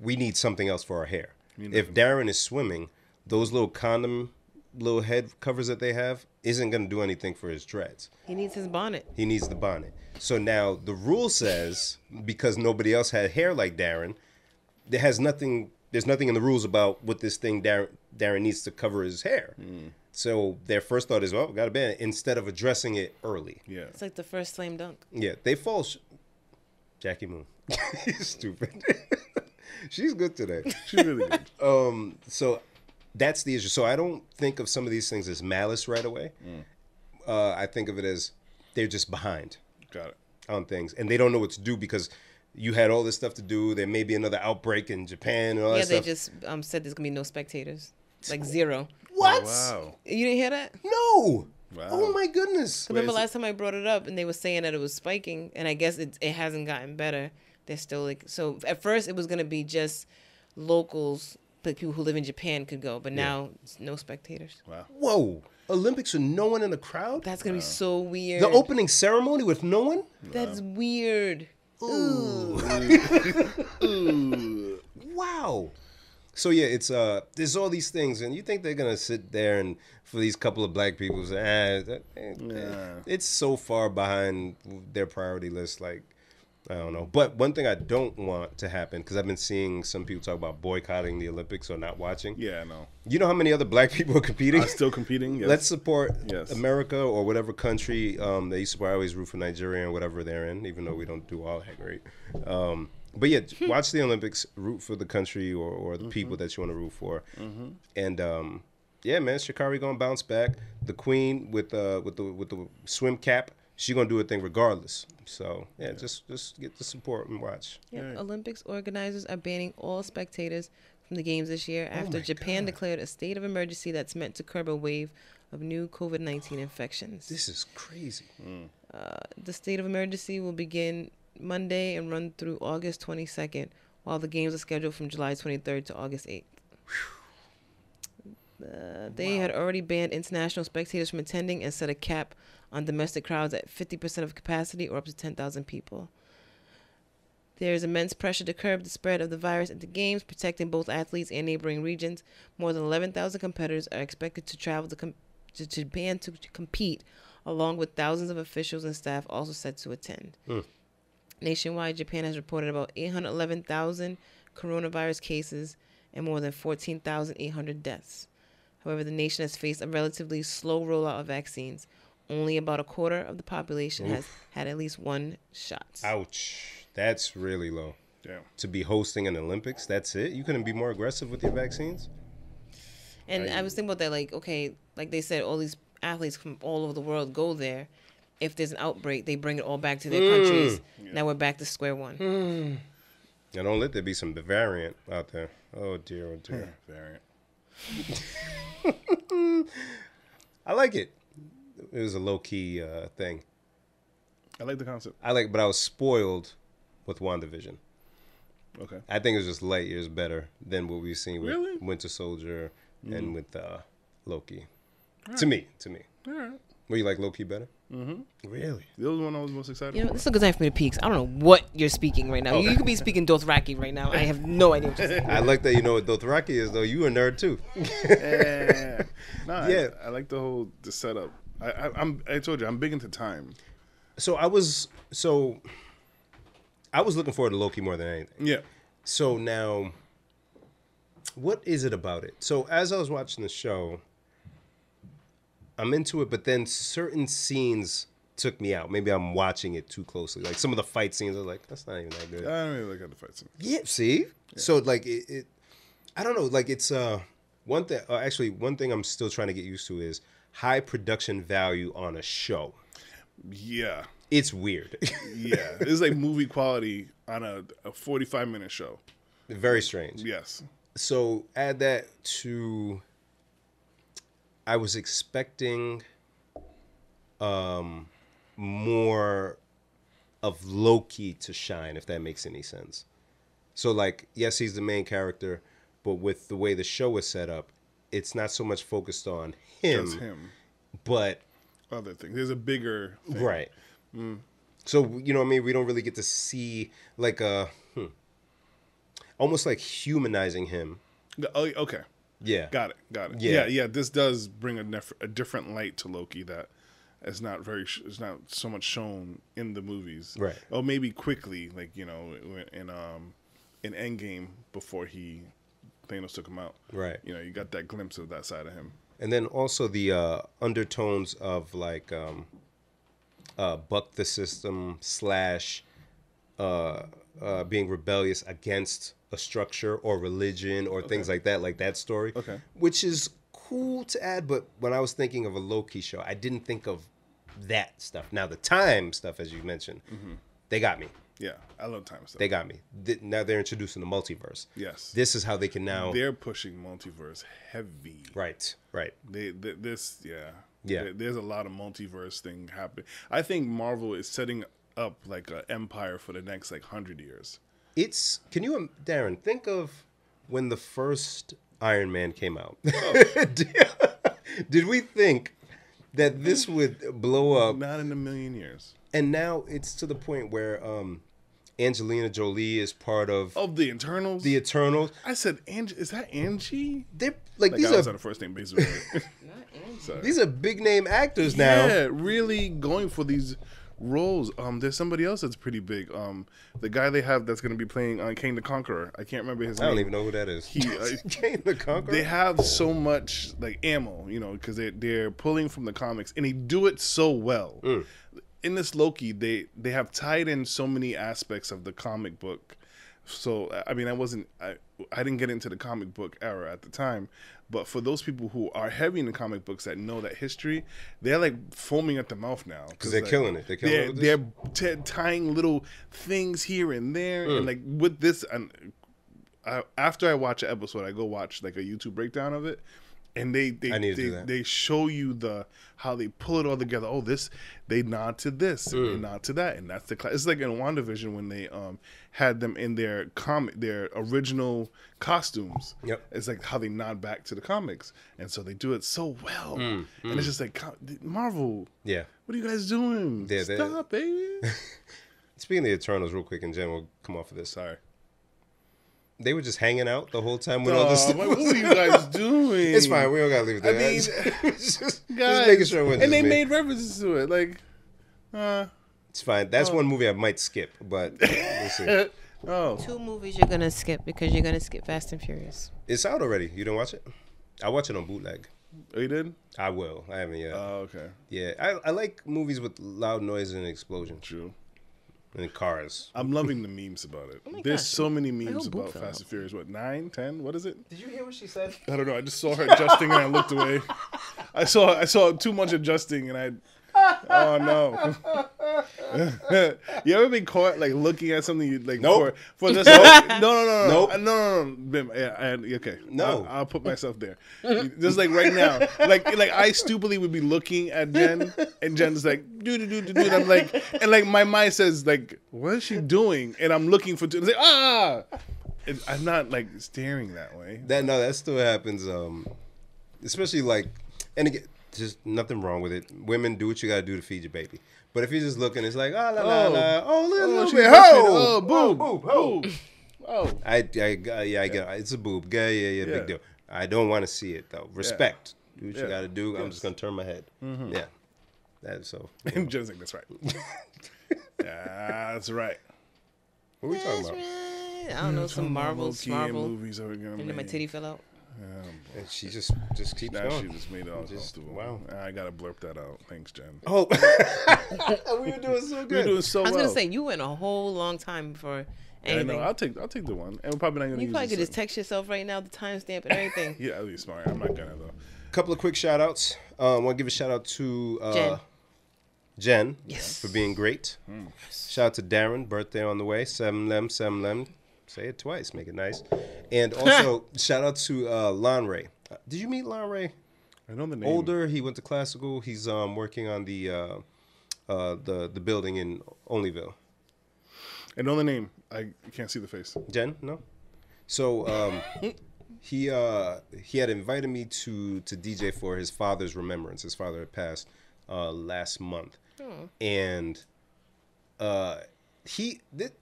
we need something else for our hair. If Darren is swimming, those little condom, little head covers that they have isn't going to do anything for his dreads. He needs his bonnet. He needs the bonnet. So now the rule says, because nobody else had hair like Darren, there's nothing in the rules about what this thing Darren needs to cover his hair. So their first thought is, well, we got to ban it, instead of addressing it early. Yeah. It's like the first slam dunk. Yeah, they fall. Jackie Moon. Stupid. She's good today. She's really good. So that's the issue. So I don't think of some of these things as malice right away. I think of it as they're just behind. Got it. On things, and they don't know what to do because you had all this stuff to do. There may be another outbreak in Japan and all that stuff. Yeah, they just said there's gonna be no spectators, like 0. What? Oh, wow. You didn't hear that? No. Wow. Oh my goodness. Remember last time I brought it up and they were saying that it was spiking, and I guess it hasn't gotten better. They're still like, so at first it was going to be just locals, like people who live in Japan could go, but now it's no spectators. Wow. Whoa. Olympics with no one in the crowd? That's going to be so weird. The opening ceremony with no one? That's weird. Ooh. Ooh. Wow. So yeah, it's there's all these things, and you think they're gonna sit there and for these couple of black people say, it's so far behind their priority list. Like, I don't know. But one thing I don't want to happen, because I've been seeing some people talk about boycotting the Olympics or not watching. Yeah, I know. You know how many other black people are competing? Are still competing? Yes. Let's support America or whatever country. They used to always root for Nigeria and whatever they're in, even though we don't do all that great. But yeah, watch the Olympics, root for the country or the people that you want to root for. And yeah, man, Sha'Carri gonna bounce back. The queen with the swim cap, she gonna do her thing regardless. So yeah, just get the support and watch. Yep. Right. Olympics organizers are banning all spectators from the games this year after Japan declared a state of emergency that's meant to curb a wave of new COVID-19 infections. This is crazy. The state of emergency will begin Monday and run through August 22nd, while the games are scheduled from July 23rd to August 8th. They had already banned international spectators from attending and set a cap on domestic crowds at 50% of capacity or up to 10,000 people. There is immense pressure to curb the spread of the virus at the games, protecting both athletes and neighboring regions. More than 11,000 competitors are expected to travel to Japan to compete, along with thousands of officials and staff also set to attend. Nationwide, Japan has reported about 811,000 coronavirus cases and more than 14,800 deaths. However, the nation has faced a relatively slow rollout of vaccines. Only about a quarter of the population has had at least one shot. Ouch. That's really low. Damn. To be hosting an Olympics, that's it? You couldn't be more aggressive with your vaccines? And I was thinking about that, like, okay, like they said, all these athletes from all over the world go there. If there's an outbreak, they bring it all back to their countries. Yeah. Now we're back to square one. Now don't let there be some variant out there. Oh, dear, oh, dear. Variant. I like it. It was a low-key thing. I like the concept. But I was spoiled with WandaVision. Okay. I think it was just light years better than what we've seen with Winter Soldier and with Loki. Right. To me. All right. Were you like Loki better? Really? That was one I was most excited about. This is a good time for me to peek. I don't know what you're speaking right now. Oh. You could be speaking Dothraki right now. I have no idea what you're saying. I like that you know what Dothraki is, though. You a nerd, too. I like the setup. I told you, I'm big into time. So I was looking forward to Loki more than anything. Yeah. So now, what is it about it? So as I was watching the show, I'm into it, but then certain scenes took me out. Maybe I'm watching it too closely. Like some of the fight scenes, I was like, that's not even that good. I don't really look at the fight scenes. Yeah, see? Yeah. So like it I don't know, like it's one thing I'm still trying to get used to is high production value on a show. Yeah. It's weird. Yeah. It's like movie quality on a 45-minute show. Very strange. Yes. So add that to, I was expecting more of Loki to shine, if that makes any sense. So like, yes, he's the main character, but with the way the show is set up, it's not so much focused on him. Just him. But other things. There's a bigger thing. Right. So, you know what I mean? We don't really get to see like almost like humanizing him. Oh, okay. Yeah. Got it. Yeah. This does bring a different light to Loki that is not it's not so much shown in the movies. Right. Or maybe quickly, like, in Endgame before Thanos took him out. Right. You got that glimpse of that side of him. And then also the undertones of like buck the system / being rebellious against a structure or religion or things like that story. Okay. Which is cool to add, but when I was thinking of a Loki show, I didn't think of that stuff. Now the time stuff, as you mentioned, they got me. Yeah, I love time stuff. They got me. Now they're introducing the multiverse. Yes. This is how they can now... They're pushing multiverse heavy. Right. There's a lot of multiverse thing happening. I think Marvel is setting up like an empire for the next 100 years. Darren, think of when the first Iron Man came out. Oh. Did we think that this would blow up? Not in a million years. And now it's to the point where Angelina Jolie is part of the Eternals. The Eternals. I said, is that Angie? They're like these are on the first name basically. These are big name actors now. Yeah, really going for these roles. There's somebody else that's pretty big. The guy they have that's going to be playing Kang the Conqueror. I can't remember his name. I don't even know who that is. Kang the Conqueror. They have so much ammo, because they're pulling from the comics, and they do it so well. In this Loki, they have tied in so many aspects of the comic book. So I mean, I didn't get into the comic book era at the time, but for those people who are heavy in the comic books that know that history, they're like foaming at the mouth now because they're killing it. They're tying little things here and there, and like with this, and after I watch an episode, I go watch like a YouTube breakdown of it. And they show you how they pull it all together. Oh, they nod to this, and they nod to that, and that's the class. It's like in WandaVision when they had them in their original costumes. Yep. It's like how they nod back to the comics, and so they do it so well. And it's just like Marvel. Yeah. What are you guys doing? Yeah, stop, baby. Speaking of the Eternals, real quick, and Jen will come off of this. Sorry. They were just hanging out the whole time with all this stuff. What are you guys doing? It's fine. We don't gotta leave it there. I mean, just making sure it wasn't and they me. made references to it. Like, it's fine. That's one movie I might skip, but we'll see. Oh. 2 movies you're gonna skip because you're gonna skip Fast and Furious. It's out already. You don't watch it? I watch it on bootleg. Oh, you did? I will. I haven't yet. Oh, okay. Yeah, I like movies with loud noise and explosion. True. And cars. I'm loving the memes about it. There's so many memes about Fast and Furious. What, 9, 10? What is it? Did you hear what she said? I don't know. I just saw her adjusting and I looked away. I saw too much adjusting and oh no. You ever been caught like looking at something you like nope. for this? No. Bim, okay. No. I'll put myself there. Just like right now. Like I stupidly would be looking at Jen and Jen's like do. I'm like, and like my mind says like, what is she doing? And I'm looking for it's like I'm not like staring that way. That still happens. Especially like, and again, just nothing wrong with it. Women, do what you gotta do to feed your baby. But if you're just looking, it's like look a little bit. Oh, boob. Oh, I get it. It's a boob. Yeah, big deal. I don't want to see it though. Respect. Do what you gotta do. I'm just gonna turn my head. Mm-hmm. Yeah. That's so. And Jen's like, that's right. That's right. What are we talking about? Right. I don't know, some Marvel movies are gonna and then my titty fell out. And she just keeps Now going. she just made it all comfortable. Wow. I gotta blurp that out. Thanks, Jen. Oh, we were doing so good. We were doing so I was well. gonna say you went a whole long time before anything. I know. I'll take the one, and we're probably not gonna. You use probably this could just text yourself right now, the timestamp and everything. Yeah, that'd be smart. I'm not gonna though. Couple of quick shout outs. Want to give a shout out to Jen Yes. for being great. Shout out to Darren, birthday on the way. Semlem. Say it twice, make it nice. And also shout out to Lon Ray. Did you meet Lon Ray? I know the name. Older, he went to classical. He's working on the building in Onlyville. I know the name. I can't see the face. Jen, no. So he had invited me to DJ for his father's remembrance. His father had passed last month, and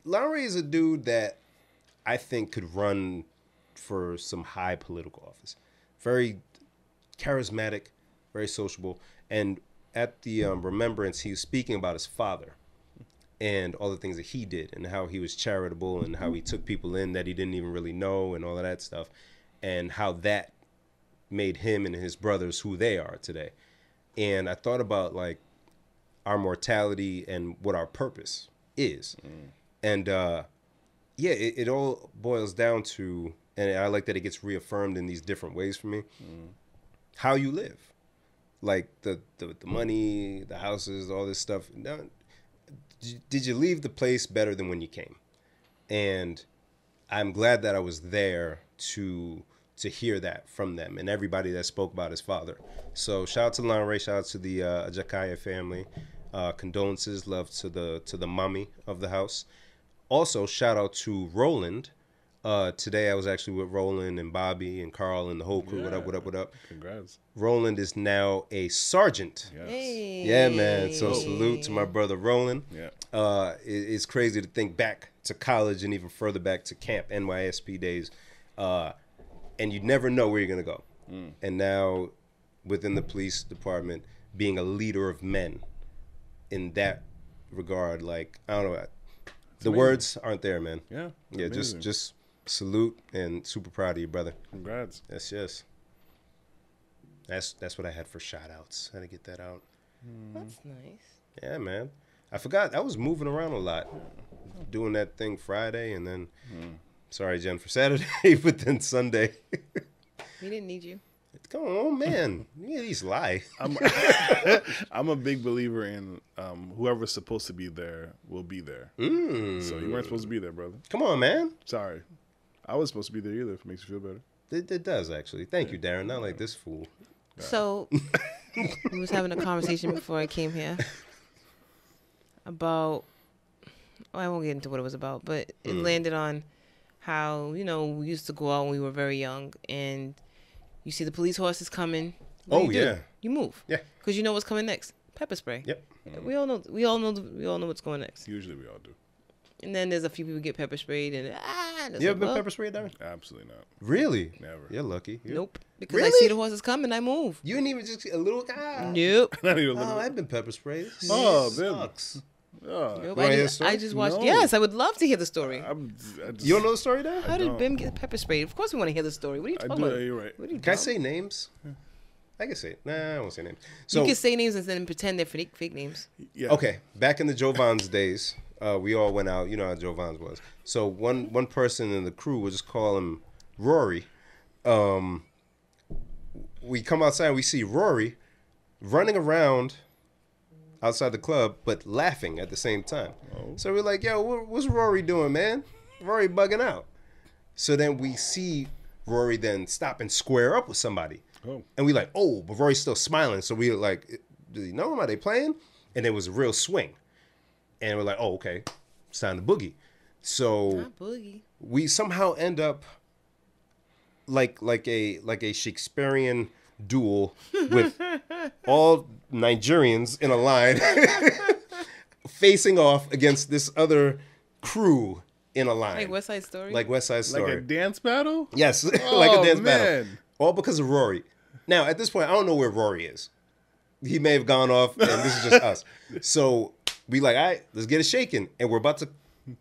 Lowry is a dude that I think could run for some high political office. Very charismatic, very sociable, and at the remembrance, he was speaking about his father and all the things that he did and how he was charitable and how he took people in that he didn't even really know and all of that stuff, and how that made him and his brothers who they are today. And I thought about like our mortality and what our purpose is. And it all boils down to, and I like that it gets reaffirmed in these different ways for me, how you live. Like the money, the houses, all this stuff. Now, did you leave the place better than when you came? And I'm glad that I was there to hear that from them and everybody that spoke about his father. So shout out to Lon Ray, shout out to the Sha'Carri family. Condolences, love to the mommy of the house. Also, shout out to Roland. Today I was actually with Roland and Bobby and Carl and the whole crew. Yeah. What up? Congrats. Roland is now a sergeant. Yes. Hey. Yeah, man. So salute to my brother Roland. Yeah. It's crazy to think back to college and even further back to camp, NYSP days. And you never know where you're going to go. And now within the police department, being a leader of men in that regard, like, I don't know. The words aren't there, man. Yeah. Yeah, amazing. just salute and super proud of you, brother. Congrats. Yes. That's what I had for shout outs. Had to get that out. That's nice. Yeah, man. I forgot. I was moving around a lot. Doing that thing Friday and then, sorry, Jen, for Saturday, but then Sunday. We didn't need you. Come on, man. You at least lie. I'm a big believer in whoever's supposed to be there will be there. So you weren't supposed to be there, brother. Come on, man. Sorry. I was supposed to be there either, if it makes you feel better. It does, actually. Thank you, Darren. Not like this fool. So we was having a conversation before I came here about, I won't get into what it was about, but it landed on how, we used to go out when we were very young and you see the police horses coming. What do you do? You move. Yeah. Because you know what's coming next. Pepper spray. Yep. We all know what's going next. Usually we all do. And then there's a few people get pepper sprayed and You ever been pepper sprayed, Darren? Absolutely not. Really? Never. You're lucky. Nope. Because Really? I see the horses coming, I move. You ain't even just a little guy. Nope. Not even a Oh, little I've been pepper sprayed. Oh, Sucks. Oh, Nope. wanna hear the I story? just watched. No. Yes, I would love to hear the story. You don't know the story, Darren? How did don't. Bim get pepper sprayed? Of course we want to hear the story. What are you I talking do. about? You're right. What are you Can I dumb? say names? I can say it. Nah, I won't say names. So, You can say names and then pretend they're fake names. Yeah. okay, back in the Jovan's days, we all went out. You know how Jovan's was. So one person in the crew, we'll just call him Rory. We come outside and we see Rory running around outside the club, but laughing at the same time. So we're like, yo, what's Rory doing, man? Rory bugging out. So then we see Rory then stop and square up with somebody. Oh. And we like, oh, but Rory's still smiling. So we were like, do you know him? Are they playing? And it was a real swing. And we're like, oh, okay, it's time to boogie. So Not boogie. we somehow end up like a Shakespearean duel with all Nigerians in a line facing off against this other crew in a line. Like West Side Story? Like West Side Story. Like a dance battle? Yes, Oh, like a dance man. battle. All because of Rory. Now, at this point, I don't know where Rory is. he may have gone off, and this is just us. So we like, all right, let's get it shaken, and we're about to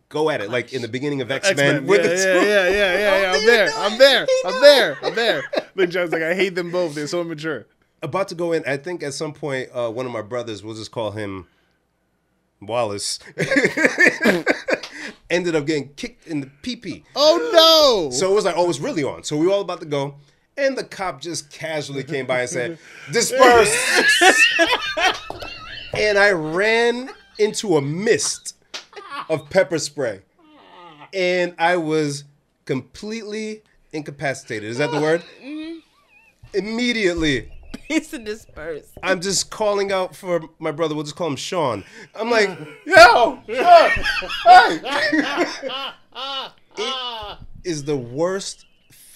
go at it, like in the beginning of X-Men. Yeah. I'm there. Look, John's like, I hate them both. They're so immature. About to go in. I think at some point, one of my brothers, we'll just call him Wallace, ended up getting kicked in the pee-pee. Oh, no. So it was like, oh, it's really on. So we were all about to go. And the cop just casually came by and said, disperse. And I ran into a mist of pepper spray. And I was completely incapacitated. Is that the word? Mm-hmm. Immediately. Peace and disperse. I'm just calling out for my brother. We'll just call him Sean. I'm like, yo, Sean, hey. It is the worst.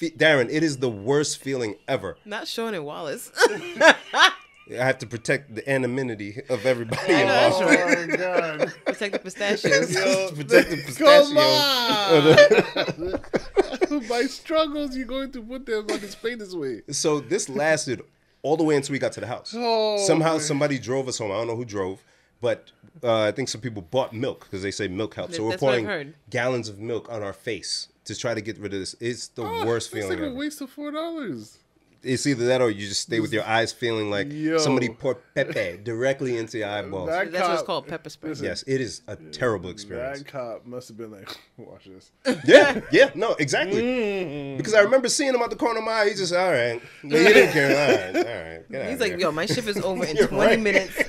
Darren, it is the worst feeling ever. Not Sean and Wallace. I have to protect the anonymity of everybody involved. Oh, my God. Protect the pistachios. Protect the pistachios. Come on. My struggles, you're going to put them on display this way. So this lasted all the way until we got to the house. Oh, somehow man. somebody drove us home. I don't know who drove, but I think some people bought milk because they say milk helps. So we're That's what I've pouring heard. gallons of milk on our face to try to get rid of this. It's the worst feeling It's like ever. a waste of $4. It's either that or you just stay with your eyes feeling like somebody poured pepe directly into your eyeballs. That That's what's cop- called pepper spray. Yes, it is a terrible experience. That cop must have been like, watch this. Yeah, no, exactly. Because I remember seeing him at the corner of my eye. He's just, all right. He didn't care. All right. Get out He's of like, here. yo, my shift is over in 20 minutes.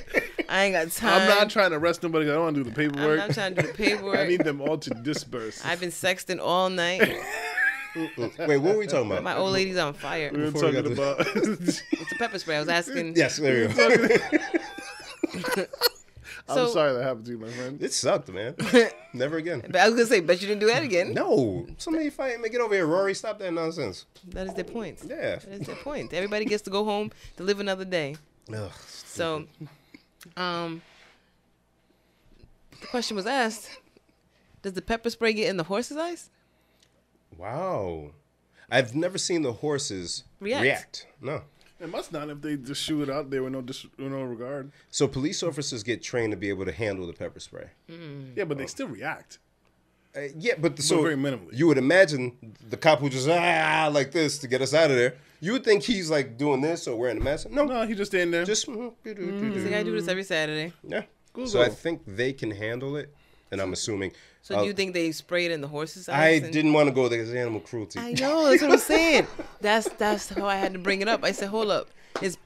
I ain't got time. I'm not trying to arrest nobody. I don't want to do the paperwork. I'm not trying to do the paperwork. I need them all to disperse. I've been sexting all night. Wait, what were we talking about? My old lady's on fire. We were Before we talking got about. It's a pepper spray. I was asking. Yes, there you go. I'm sorry that happened to you, my friend. It sucked, man. Never again. But I was going to say, bet you didn't do that again. No. Somebody fight. Make it over here. Rory, stop that nonsense. That is their point. Yeah. That is their point. Everybody gets to go home to live another day. Ugh. So, the question was asked, does the pepper spray get in the horse's eyes? Wow. I've never seen the horses react. No. It must not if they just shoot it out there with no regard. So police officers get trained to be able to handle the pepper spray. Yeah, but they still react. Yeah, but so very minimally. You would imagine the cop who just like this to get us out of there. You would think he's like doing this or wearing a mask. No, No, he just in there. just I think I do this every Saturday. yeah. Google. So I think they can handle it, and I'm assuming. So do you think they spray it in the horse's I eyes? didn't want to go there because animal cruelty. I know, that's what I'm saying. That's how I had to bring it up. I said, hold up. Is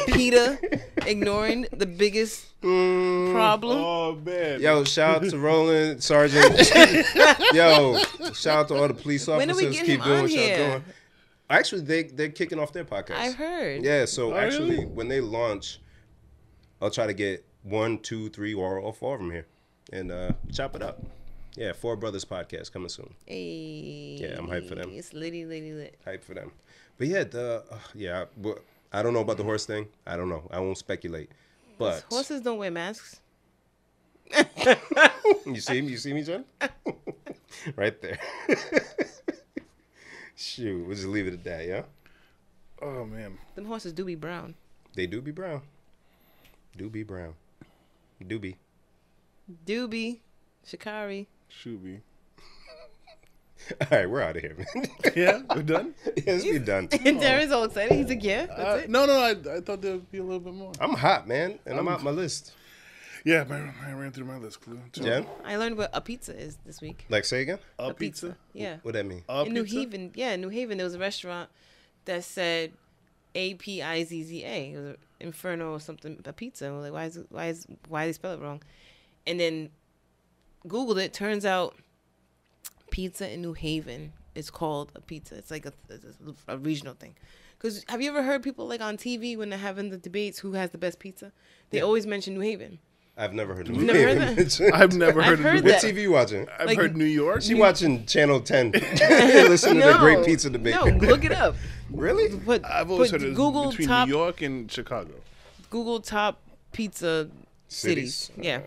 PETA ignoring the biggest problem? Oh man. Yo, shout out to Roland, Sergeant. Yo, shout out to all the police officers. When do we get Keep him doing on what y'all here? doing. Actually, they're kicking off their podcast. I've heard. Yeah, so actually, really? when they launch, I'll try to get 1, 2, 3, or all 4 of them here and chop it up. Yeah, 4 Brothers podcast coming soon. Hey, Yeah, I'm hyped for them. It's litty lit. Hype for them. But yeah, I don't know about the horse thing. I don't know. I won't speculate. But Horses don't wear masks. you see me, Jen? Right there. Shoot, we'll just leave it at that, yeah? Oh man. Them horses do be brown. They do be brown. Do be brown. Do be. Doobie, Sha'Carri. Shuby. All right, we're out of here, man. Yeah, we're done. Yes, we're done. And Darren's all excited. He's like, yeah, that's it. No, I thought there'd be a little bit more. I'm hot, man, and I'm out my list. Yeah, I ran through my list. Jen, I learned what a pizza is this week. like say again? A pizza. Yeah. What that mean? A In New pizza? Haven, in New Haven, there was a restaurant that said APIZZA. It was Inferno or something, a pizza. And we're like, why they spell it wrong? And then Googled it. Turns out pizza in New Haven is called a pizza. It's like a regional thing. Because have you ever heard people like on TV when they're having the debates who has the best pizza? They always mention New Haven. I've never heard of You've never heard that? I've never heard I've of heard New What that. TV you watching? I've Like- heard New York. She watching Channel 10. Listening to the Great Pizza Debate. No, look it up. Really? Put, I've always put heard it Google between top New York and Chicago. Google top pizza cities. Yeah.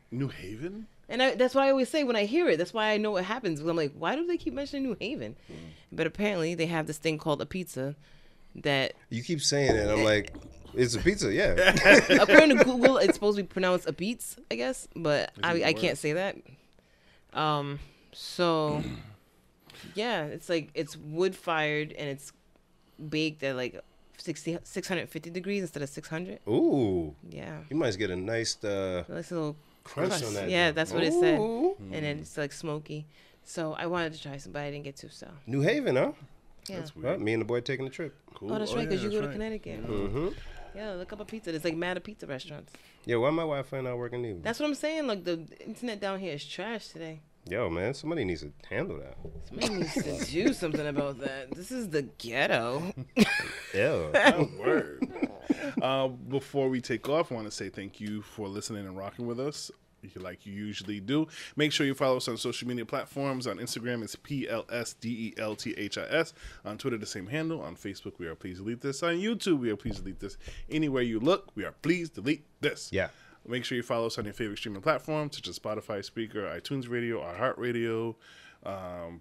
New Haven? And that's what I always say when I hear it. That's why I know what happens. I'm like, why do they keep mentioning New Haven? But apparently they have this thing called a pizza that You keep saying it. I'm like, It's a pizza, yeah. According to Google, it's supposed to be pronounced a beats, I guess, but I can't say that. So yeah, it's wood fired and it's baked at like 650 degrees instead of 600. Ooh. Yeah. You might get a nice Nice little crunch on that. Yeah, that's what it said. Ooh. And then it's like smoky. So I wanted to try some, but I didn't get to. So New Haven, huh? yeah. That's Well, weird. me and the boy taking a trip. Cool. Oh, that's right, because you go to right. Connecticut. Mm-hmm. Yeah, look up a pizza. There's like mad pizza restaurants. Yeah, why my Wi-Fi not working either? That's what I'm saying. Like the internet down here is trash today. Yo, man, somebody needs to handle that. Somebody needs to do something about that. This is the ghetto. Ew. Word. Before we take off, I want to say thank you for listening and rocking with us. Like you usually do. Make sure you follow us on social media platforms. On Instagram, it's PLSDELTHIS. On Twitter, the same handle. On Facebook, we are Please Delete This. On YouTube, we are Please Delete This. Anywhere you look, we are Please Delete This. Yeah. Make sure you follow us on your favorite streaming platforms, such as Spotify, Speaker, iTunes Radio, iHeartRadio,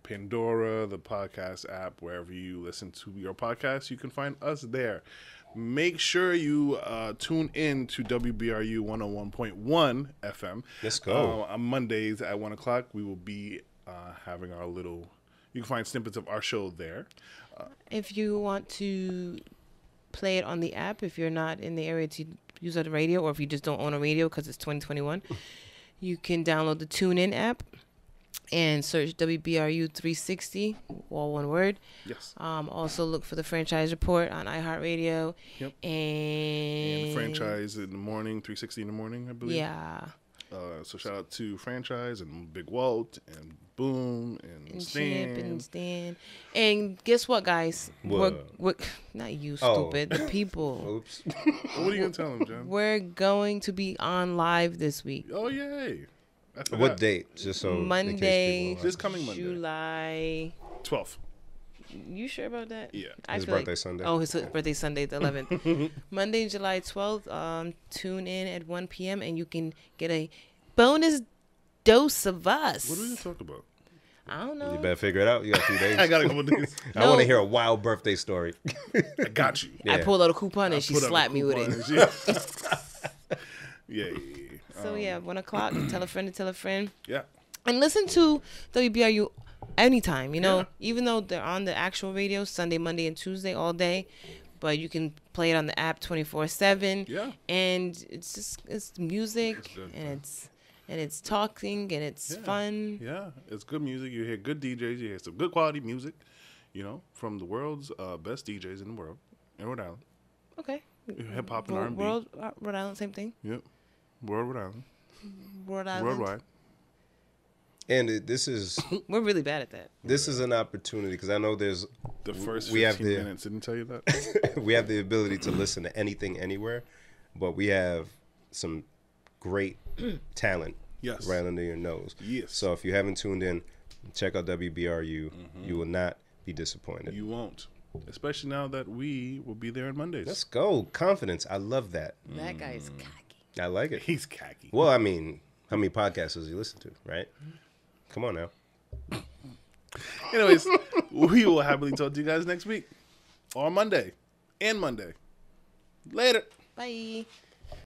Pandora, the podcast app, wherever you listen to your podcast, you can find us there. Make sure you tune in to WBRU 101.1 FM. Let's go. On Mondays at 1 o'clock, we will be having our little... You can find snippets of our show there. If you want to play it on the app, if you're not in the area to use the radio, or if you just don't own a radio because it's 2021, you can download the TuneIn app and search WBRU 360, all one word. Yes. Also look for the Franchise Report on iHeartRadio. Yep. And Franchise in the morning, 360 in the morning, I believe. Yeah. So shout out to Franchise and Big Walt and Boom and Stan. Chip and Stan. And guess what, guys? What? We're not you, Oh. stupid. The people. Oops. What are you going to tell them, John? We're going to be on live this week. Oh, yay. I forgot. What date? Just so in case Monday, people This coming Monday. July. 12th. You sure about that? Yeah. His feel birthday Sunday. Oh, his birthday Sunday, the 11th. Monday, July 12th. Tune in at 1 p.m. and you can get a bonus dose of us. What are we going to talk about? I don't know. You better figure it out. You got a few days. I got a couple days. I want to hear a wild birthday story. I got you. Yeah. I pulled out a coupon and she Put up a slapped me with coupon it. and yeah. So yeah, 1 o'clock. Tell a friend to tell a friend. Yeah. And listen to WBRU anytime, you know, Yeah. even though they're on the actual radio Sunday, Monday, and Tuesday all day, but you can play it on the app 24/7. Yeah. And it's music It's good, and it's talking and it's Yeah. fun. Yeah. It's good music. You hear good DJs. You hear some good quality music, you know, from the world's best DJs in the world in Rhode Island. Okay. Hip hop and R&B. Rhode Island, same thing. Yep. Rhode Island. Rhode Island. Worldwide. And this is We're really bad at that. an opportunity because I know there's The first we 15 have the- minutes didn't tell you that? we have the ability to listen to anything anywhere, but we have some great talent Yes. right under your nose. Yes. So if you haven't tuned in, check out WBRU. You will not be disappointed. You won't. Especially now that we will be there on Mondays. Let's go. Confidence. I love that. That guy is cocky. I like it. He's khaki. Well, I mean, how many podcasts does he listen to, right? Come on now. Anyways, we will happily talk to you guys next week. Or Monday. And Monday. Later. Bye.